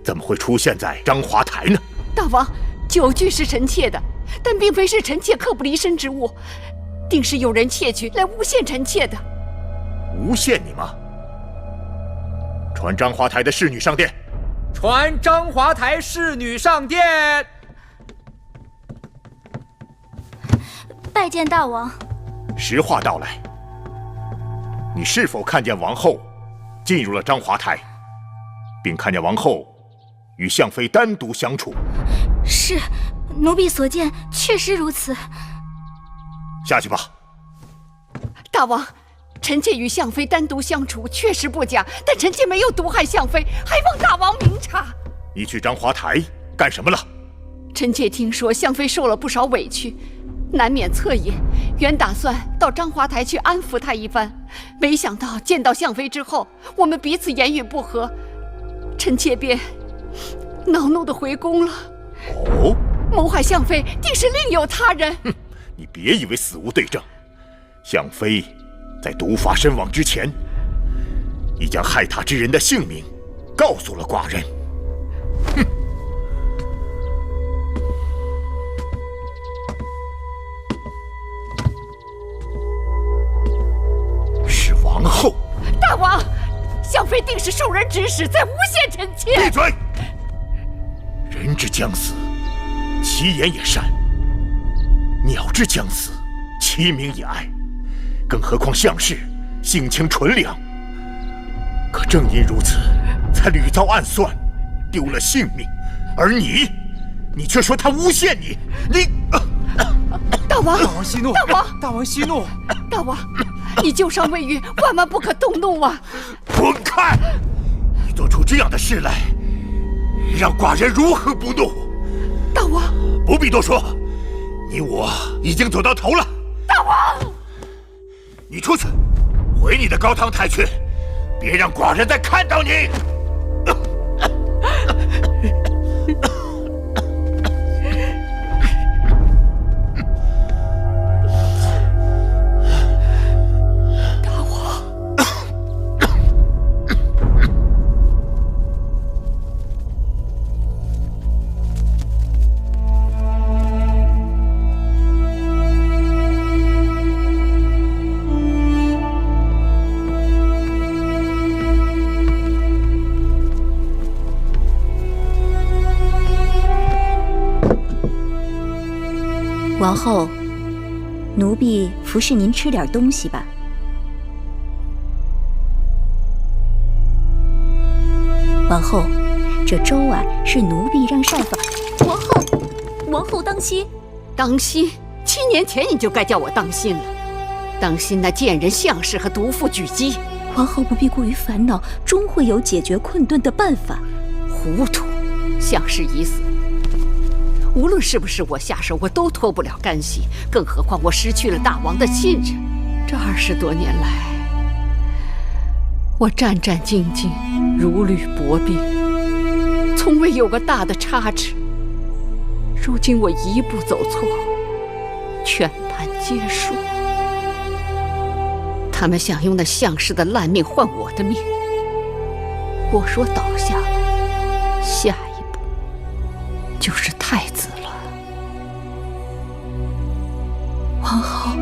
怎么会出现在章华台呢？大王，酒具是臣妾的，但并非是臣妾刻不离身之物，定是有人窃取来诬陷臣妾的。诬陷你吗？传章华台的侍女上殿。传章华台侍女上殿。拜见大王。实话道来，你是否看见王后进入了章华台，并看见王后与项妃单独相处？是，奴婢所见确实如此。下去吧。大王，臣妾与相妃单独相处确实不假，但臣妾没有毒害相妃，还望大王明察。你去章华台干什么了？臣妾听说相妃受了不少委屈，难免恻隐，原打算到章华台去安抚她一番，没想到见到相妃之后，我们彼此言语不合，臣妾便恼怒地回宫了。哦，谋害相妃定是另有他人。哼，你别以为死无对证，相妃在毒发身亡之前，已将害她之人的姓名告诉了寡人。哼！是王后。大王，相妃定是受人指使，在诬陷臣妾。闭嘴！人之将死，其言也善；鸟之将死，其鸣也哀。更何况相氏性情纯良，可正因如此，才屡遭暗算，丢了性命。而你却说他诬陷你，大王！大王息怒！大王！大王息怒！大王，你旧伤未愈，万万不可动怒啊！滚开！你做出这样的事来，让寡人如何不怒？大王，不必多说，你我已经走到头了。大王，你出去，回你的高堂台去，别让寡人再看到你。王后，奴婢服侍您吃点东西吧。王后，这粥啊是奴婢让膳房。王后当心！当心！7年前你就该叫我当心了，当心那贱人项氏和毒妇狙击。王后不必过于烦恼，终会有解决困顿的办法。糊涂！项氏已死。无论是不是我下手，我都脱不了干系，更何况我失去了大王的信任。这20多年来，我战战兢兢，如履薄冰，从未有个大的差池。如今我一步走错，全盘皆输。他们想用那项氏的烂命换我的命，我若倒下了，下一步就是太子了。王后，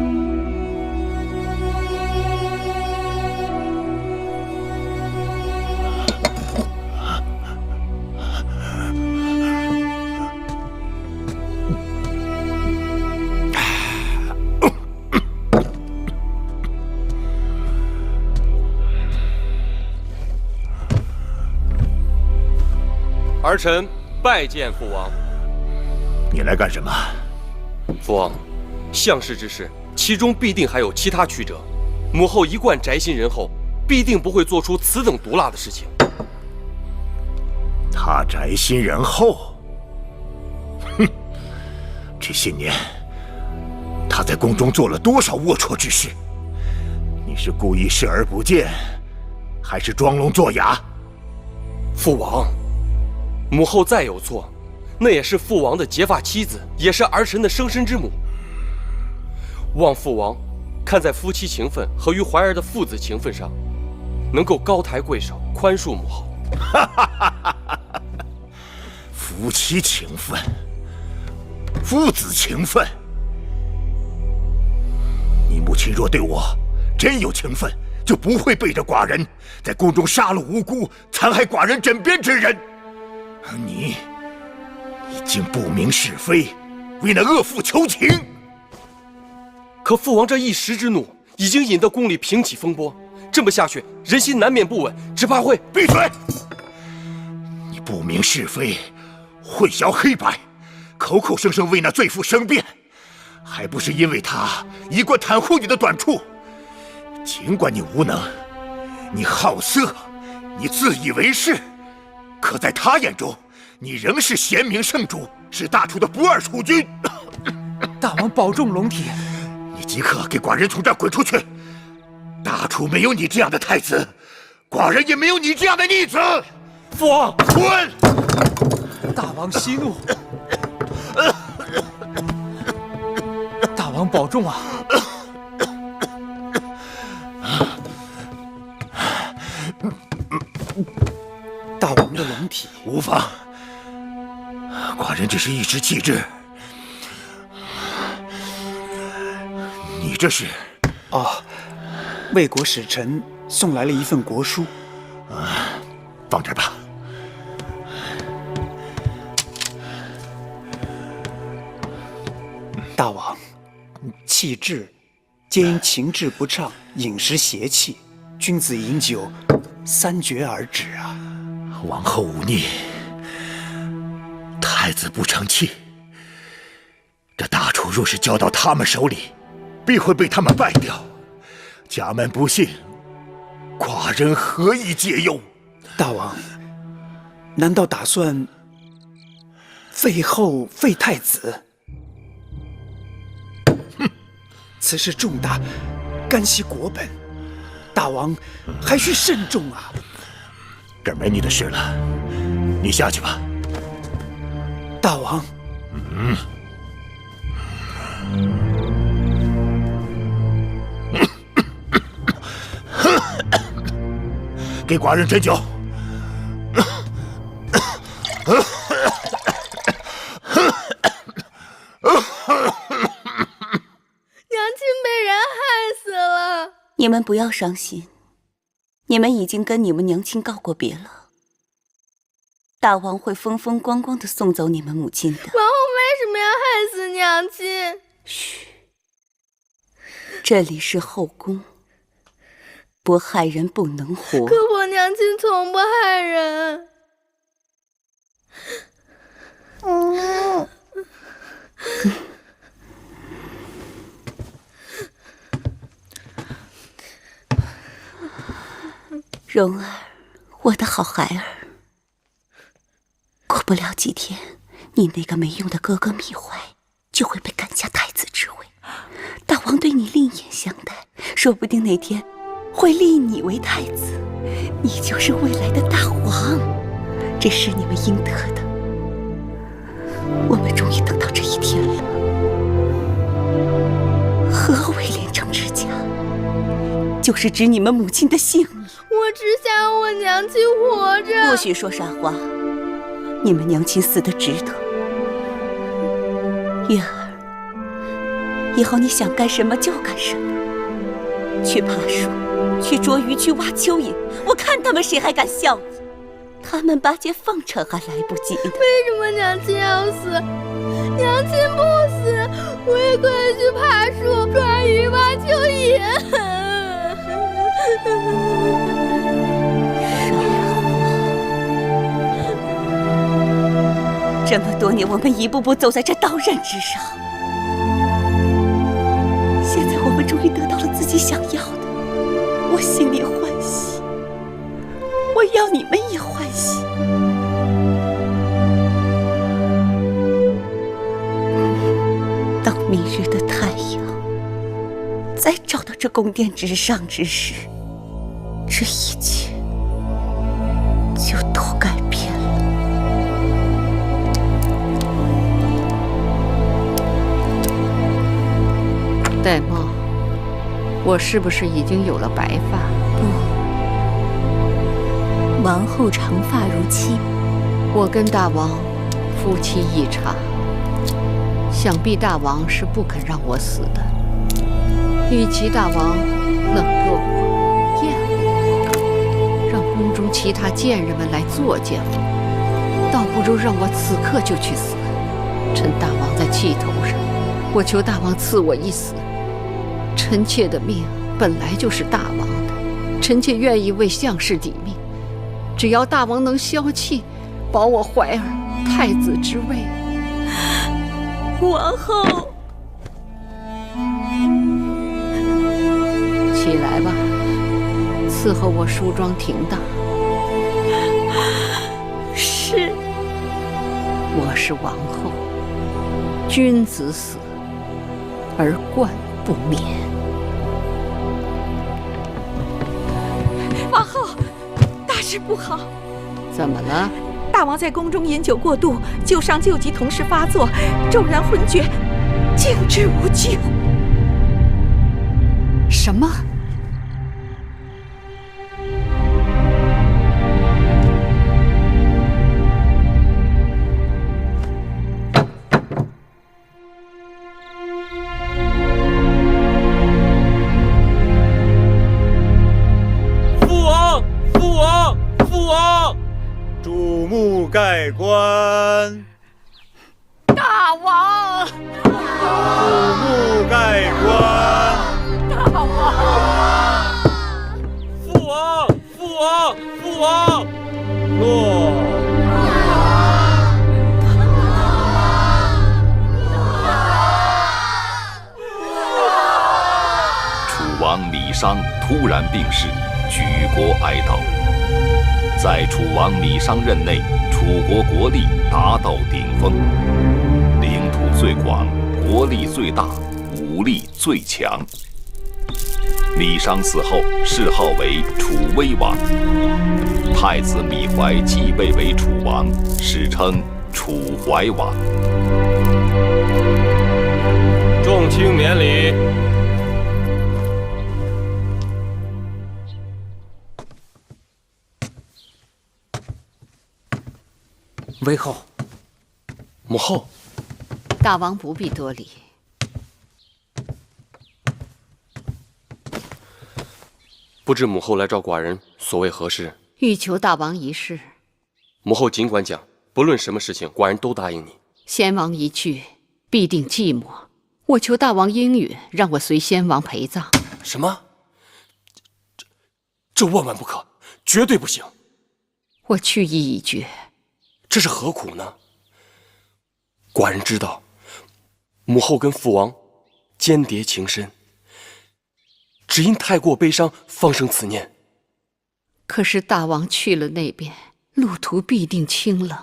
儿臣拜见父王。你来干什么？父王，项氏之事，其中必定还有其他曲折。母后一贯宅心仁厚，必定不会做出此等毒辣的事情。他宅心仁厚？哼！这些年，他在宫中做了多少龌龊之事？你是故意视而不见，还是装聋作哑？父王，母后再有错，那也是父王的结发妻子，也是儿臣的生身之母。望父王看在夫妻情分和与怀儿的父子情分上，能够高抬贵手，宽恕母后。夫妻情分，父子情分。你母亲若对我真有情分，就不会背着寡人在宫中杀戮无辜、残害寡人枕边之人。而你竟不明是非，为那恶妇求情。可父王这一时之怒，已经引得宫里平起风波。这么下去，人心难免不稳，只怕会……闭嘴！你不明是非，混淆黑白，口口声声为那罪妇申辩，还不是因为他一贯袒护你的短处？尽管你无能，你好色，你自以为是，可在他眼中，你仍是贤明圣主，是大楚的不二储君。大王保重龙体。你即刻给寡人从这儿滚出去！大楚没有你这样的太子，寡人也没有你这样的逆子。父王，滚！大王息怒。大王保重啊！大王的龙体无妨，寡人只是一时气滞。你这是？哦，魏国使臣送来了一份国书。放这儿吧。大王，气滞，皆因情志不畅，饮食邪气，君子饮酒3绝而止啊！王后忤逆，太子不成器。这大楚若是交到他们手里，必会被他们败掉。家门不幸，寡人何以解忧？大王，难道打算废后废太子？哼，此事重大，干系国本，大王还需慎重啊！这儿没你的事了，你下去吧。大王。给寡人斟酒。娘亲被人害死了。你们不要伤心，你们已经跟你们娘亲告过别了。大王会风风光光的送走你们母亲的。王后为什么要害死娘亲？嘘，这里是后宫，不害人不能活。可我娘亲从不害人。蓉儿，我的好孩儿，过不了几天，你那个没用的哥哥芈怀就会被赶下太子之位。大王对你另眼相待，说不定哪天会立你为太子，你就是未来的大王，这是你们应得的。我们终于等到这一天了。何为连城之家？就是指你们母亲的性命。我只想我娘亲活着。不许说傻话，你们娘亲死得值得。月儿，以后你想干什么就干什么，去爬树，去捉鱼，去挖蚯蚓，我看他们谁还敢笑你。他们巴结奉承还来不及呢。为什么娘亲要死？娘亲不死，我也可以去爬树、抓鱼、挖蚯蚓。这么多年，我们一步步走在这刀刃之上，现在我们终于得到了自己想要的，我心里欢喜，我要你们也欢喜。当明日的太阳再照到这宫殿之上之时，这一切就都改变了。戴瑁，我是不是已经有了白发？不，王后长发如漆。我跟大王夫妻一场，想必大王是不肯让我死的。与其大王冷落我、厌我，让宫中其他贱人们来作践我，倒不如让我此刻就去死。趁大王在气头上，我求大王赐我一死。臣妾的命本来就是大王的，臣妾愿意为项氏抵命，只要大王能消气，保我怀儿太子之位。王后，起来吧。伺候我梳妆停当。是。我是王后，君子死而冠不免。王后，大事不好！怎么了？大王在宫中饮酒过度，酒伤旧疾同时发作，骤然昏厥，竟至无救。什么？注目盖棺！大王！注目盖棺！大王！父王！父王！父王！落！楚王李商突然病逝，举国哀悼。在楚王李商任内，楚国国力达到顶峰，领土最广，国力最大，武力最强。李商死后，谥号为楚威王。太子芈怀继位为楚王，史称楚怀王。众卿免礼。威后，母后，大王不必多礼。不知母后来找寡人所为何事？欲求大王一事。母后尽管讲，不论什么事情，寡人都答应你。先王一去，必定寂寞。我求大王应允，让我随先王陪葬。什么？这万万不可，绝对不行！我去意已决。这是何苦呢？寡人知道，母后跟父王间谍情深，只因太过悲伤，方生此念。可是大王去了那边，路途必定清冷。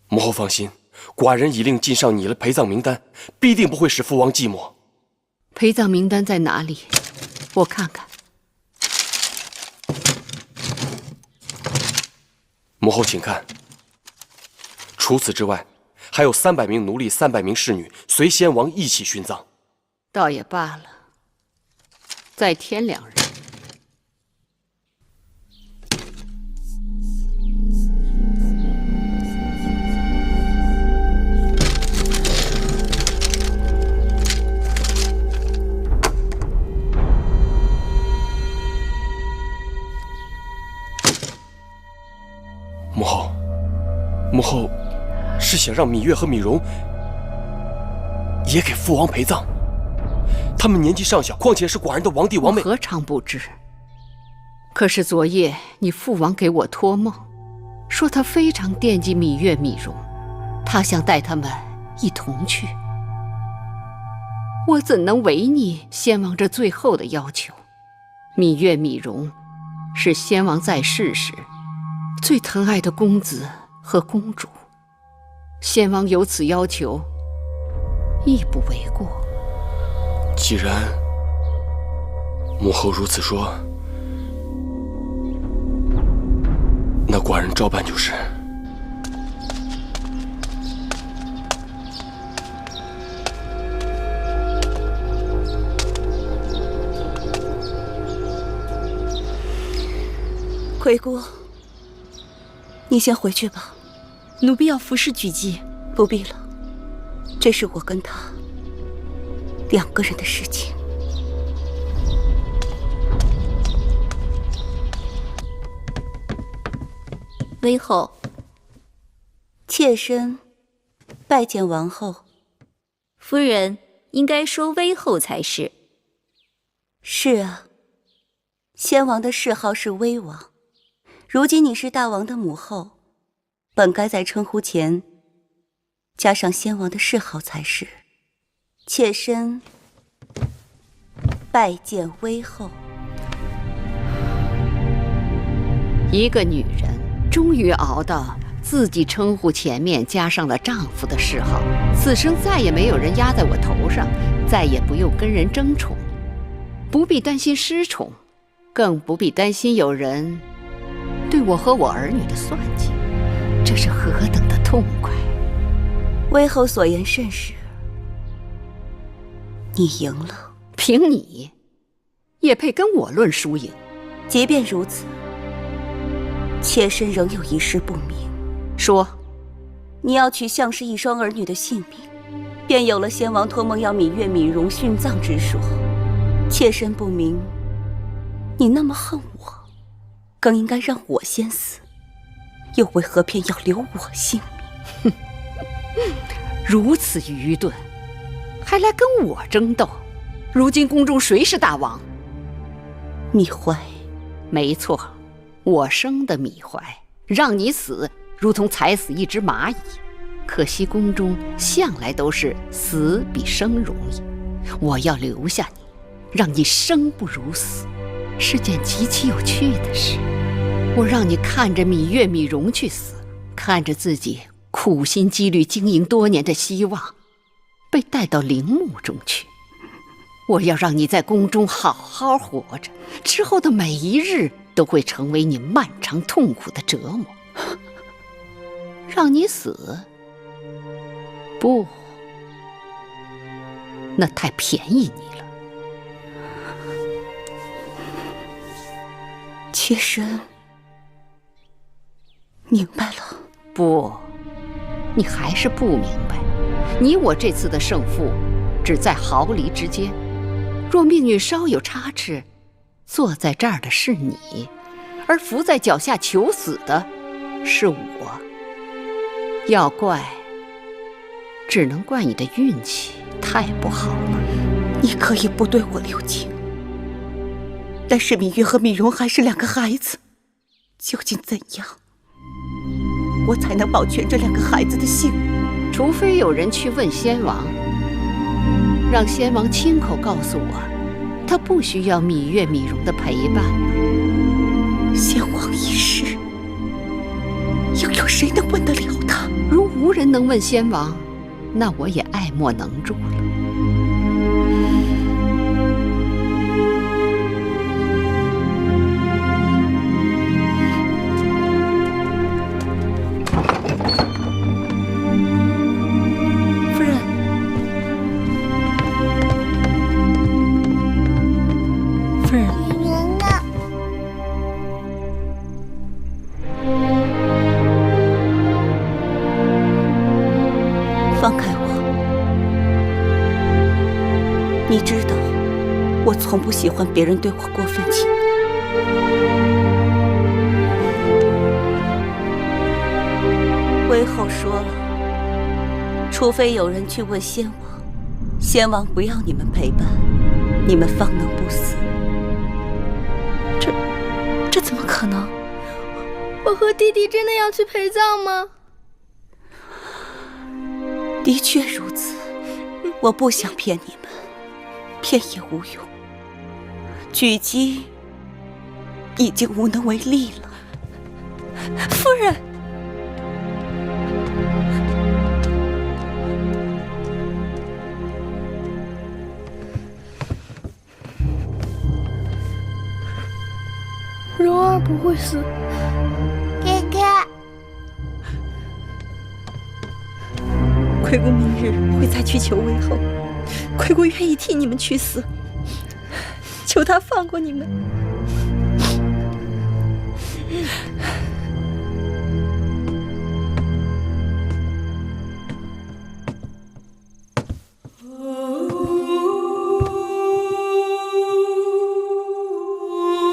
母后放心，寡人已令晋上拟了陪葬名单，必定不会使父王寂寞。陪葬名单在哪里？我看看。母后请看，除此之外，还有300名奴隶、300名侍女随先王一起殉葬。倒也罢了，再添2人。母后是想让芈月和芈容也给父王陪葬。他们年纪尚小，况且是寡人的王弟王妹，我何尝不知？可是昨夜你父王给我托梦，说他非常惦记芈月、芈容，他想带他们一同去。我怎能违逆先王这最后的要求？芈月、芈容是先王在世时最疼爱的公子和公主，先王有此要求，亦不为过。既然母后如此说，那寡人照办就是。奎姑，你先回去吧。奴婢要服侍举姬。不必了，这是我跟他2个人的事情。威后，妾身拜见王后。夫人应该说威后才是。是啊，先王的谥号是威王，如今你是大王的母后，本该在称呼前加上先王的谥号才是。妾身拜见威后。一个女人终于熬到自己称呼前面加上了丈夫的嗜好，此生再也没有人压在我头上，再也不用跟人争宠，不必担心失宠，更不必担心有人对我和我儿女的算计，这是何等的痛快！微后所言甚是，你赢了。凭你，也配跟我论输赢？即便如此，妾身仍有一事不明。说，你要取项氏一双儿女的性命，便有了先王托梦要芈月、芈容殉葬之说。妾身不明，你那么恨我，更应该让我先死，又为何偏要留我性命？如此愚钝，还来跟我争斗？如今宫中谁是大王？芈怀。没错，我生的芈怀，让你死如同踩死一只蚂蚁。可惜宫中向来都是死比生容易，我要留下你，让你生不如死，是件极其有趣的事。我让你看着芈月、芈容去死，看着自己苦心积虑经营多年的希望被带到陵墓中去。我要让你在宫中好好活着，之后的每一日都会成为你漫长痛苦的折磨。让你死？不，那太便宜你了。妾身明白了。不，你还是不明白。你我这次的胜负只在毫厘之间，若命运稍有差池，坐在这儿的是你，而伏在脚下求死的是我。要怪，只能怪你的运气太不好了。你可以不对我留情，但是芈月和芈容还是两个孩子，究竟怎样，我才能保全这两个孩子的性命？除非有人去问先王，让先王亲口告诉我，他不需要芈月、芈容的陪伴了。先王一世，又有谁能问得了他？如无人能问先王，那我也爱莫能助了。夫人，夫人，女人呢？放开我！你知道，我从不喜欢别人对我过分亲密。微后说了，除非有人去问先王，先王不要你们陪伴，你们方能不死。这怎么可能？我和弟弟真的要去陪葬吗？的确如此，我不想骗你们，骗也无用。举姬已经无能为力了。夫人，蓉儿不会死。哥哥，亏姑明日会再去求微后，亏姑愿意替你们去死，求他放过你们。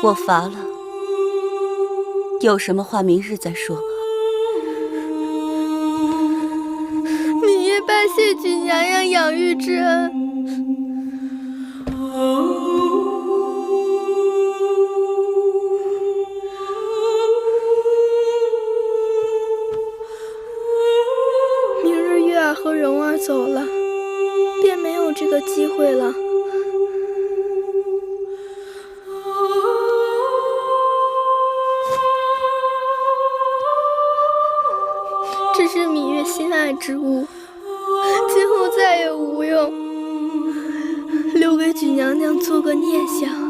我乏了，有什么话明日再说吧。芈月拜谢举娘娘养育之恩。明日月儿和蓉儿走了，便没有这个机会了。之物，今后再也无用，留给举娘娘做个念想。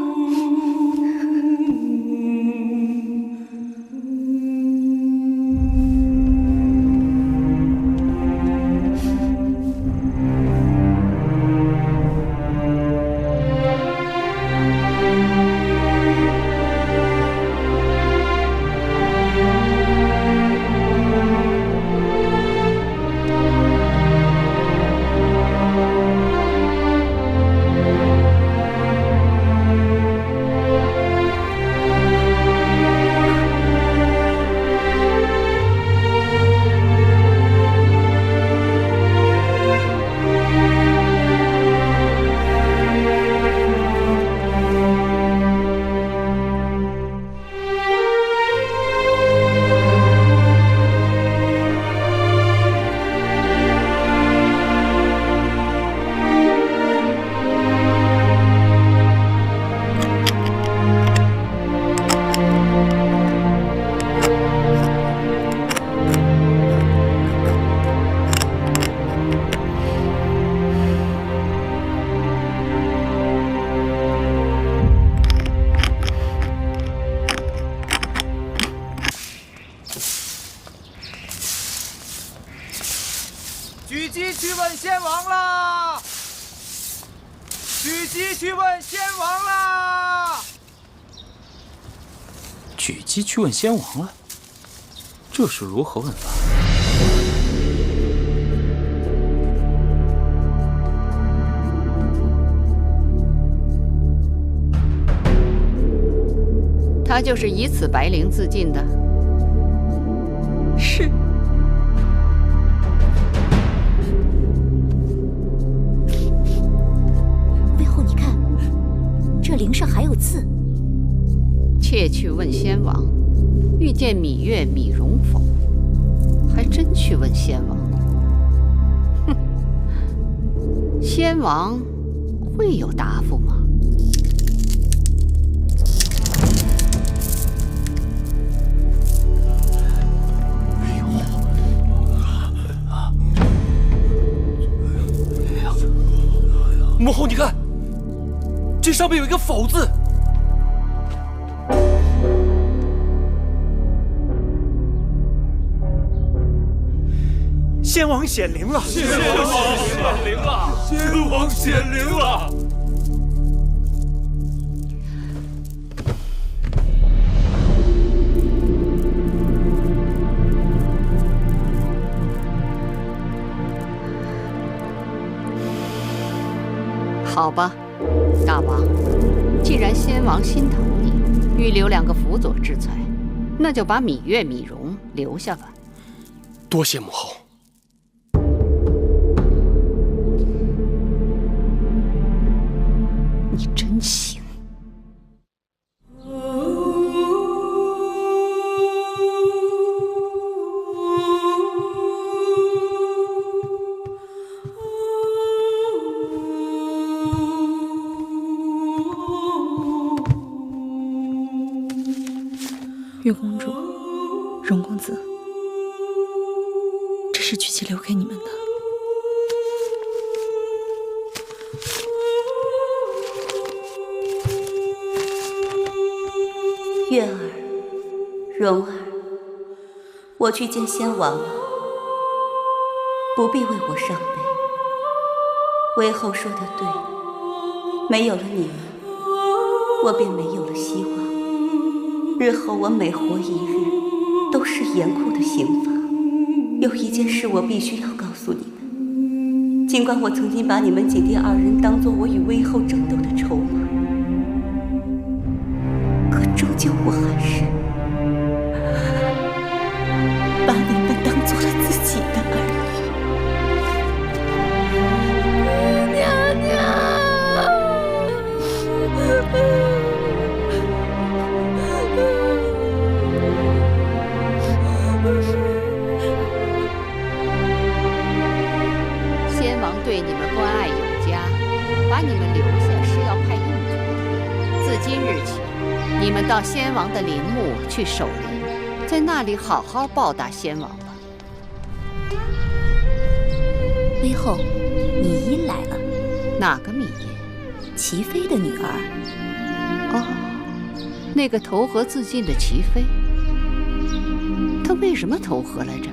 举鸡去问先王啦！举鸡去问先王啦！举鸡去问先王了，这是如何问法？他就是以此白绫自尽的。是。魏后，你看，这绫上还有字。妾去问先王，遇见芈月、芈容否？还真去问先王。哼，先王会有答复吗？母后，你看，这上面有一个“否”字。先王显灵了！先王显灵了！先王显灵了！好吧，大王，既然先王心疼你，预留2个辅佐之才，那就把芈月、芈容留下吧。多谢母后。你真行。月公主，荣公子，这是举姬留给你们的。月儿，蓉儿，我去见先王了，不必为我伤悲。魏后说的对，没有了你们，我便没有了希望。日后我每活一日，都是严酷的刑罚。有一件事我必须要告诉你们，尽管我曾经把你们姐弟2人当作我与魏后争斗的筹码，可终究我还是把你们当做了自己的儿女。娘娘。先王对你们关爱有加，把你们留下是要派用处的。自今日起，你们到先王的陵墓去守灵，在那里好好报答先王吧。微后，米音来了。哪个米音？齐妃的女儿。哦，那个投河自尽的齐妃。她为什么投河来着？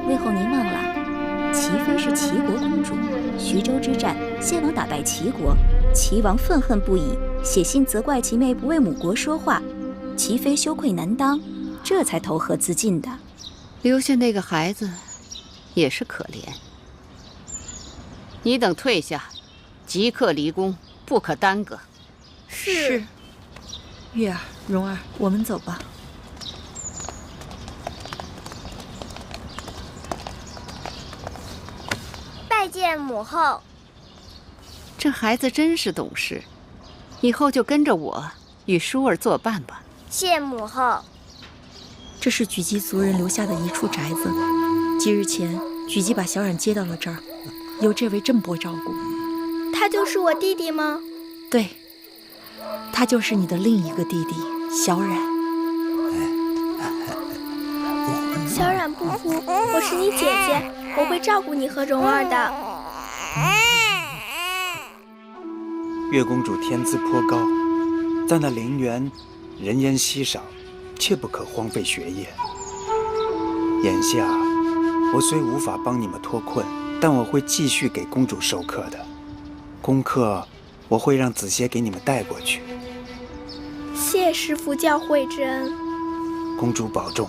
微后您忘了，齐妃是齐国公主。徐州之战，先王打败齐国，齐王愤恨不已，写信责怪齐妹不为母国说话。齐妃羞愧难当，这才投河自尽的。留下那个孩子，也是可怜。你等退下，即刻离宫，不可耽搁。是。月儿、蓉儿，我们走吧。拜见母后。这孩子真是懂事，以后就跟着我与舒儿作伴吧。谢母后。这是举姬族人留下的一处宅子，几日前举姬把小冉接到了这儿，由这位郑伯照顾。他就是我弟弟吗？对，他就是你的另一个弟弟小冉。小冉不哭，我是你姐姐，我会照顾你和蓉儿的。月公主天资颇高，在那陵园人烟稀少，切不可荒废学业。眼下我虽无法帮你们脱困，但我会继续给公主授课的。功课我会让子歇给你们带过去。谢师父教诲之恩。公主保重。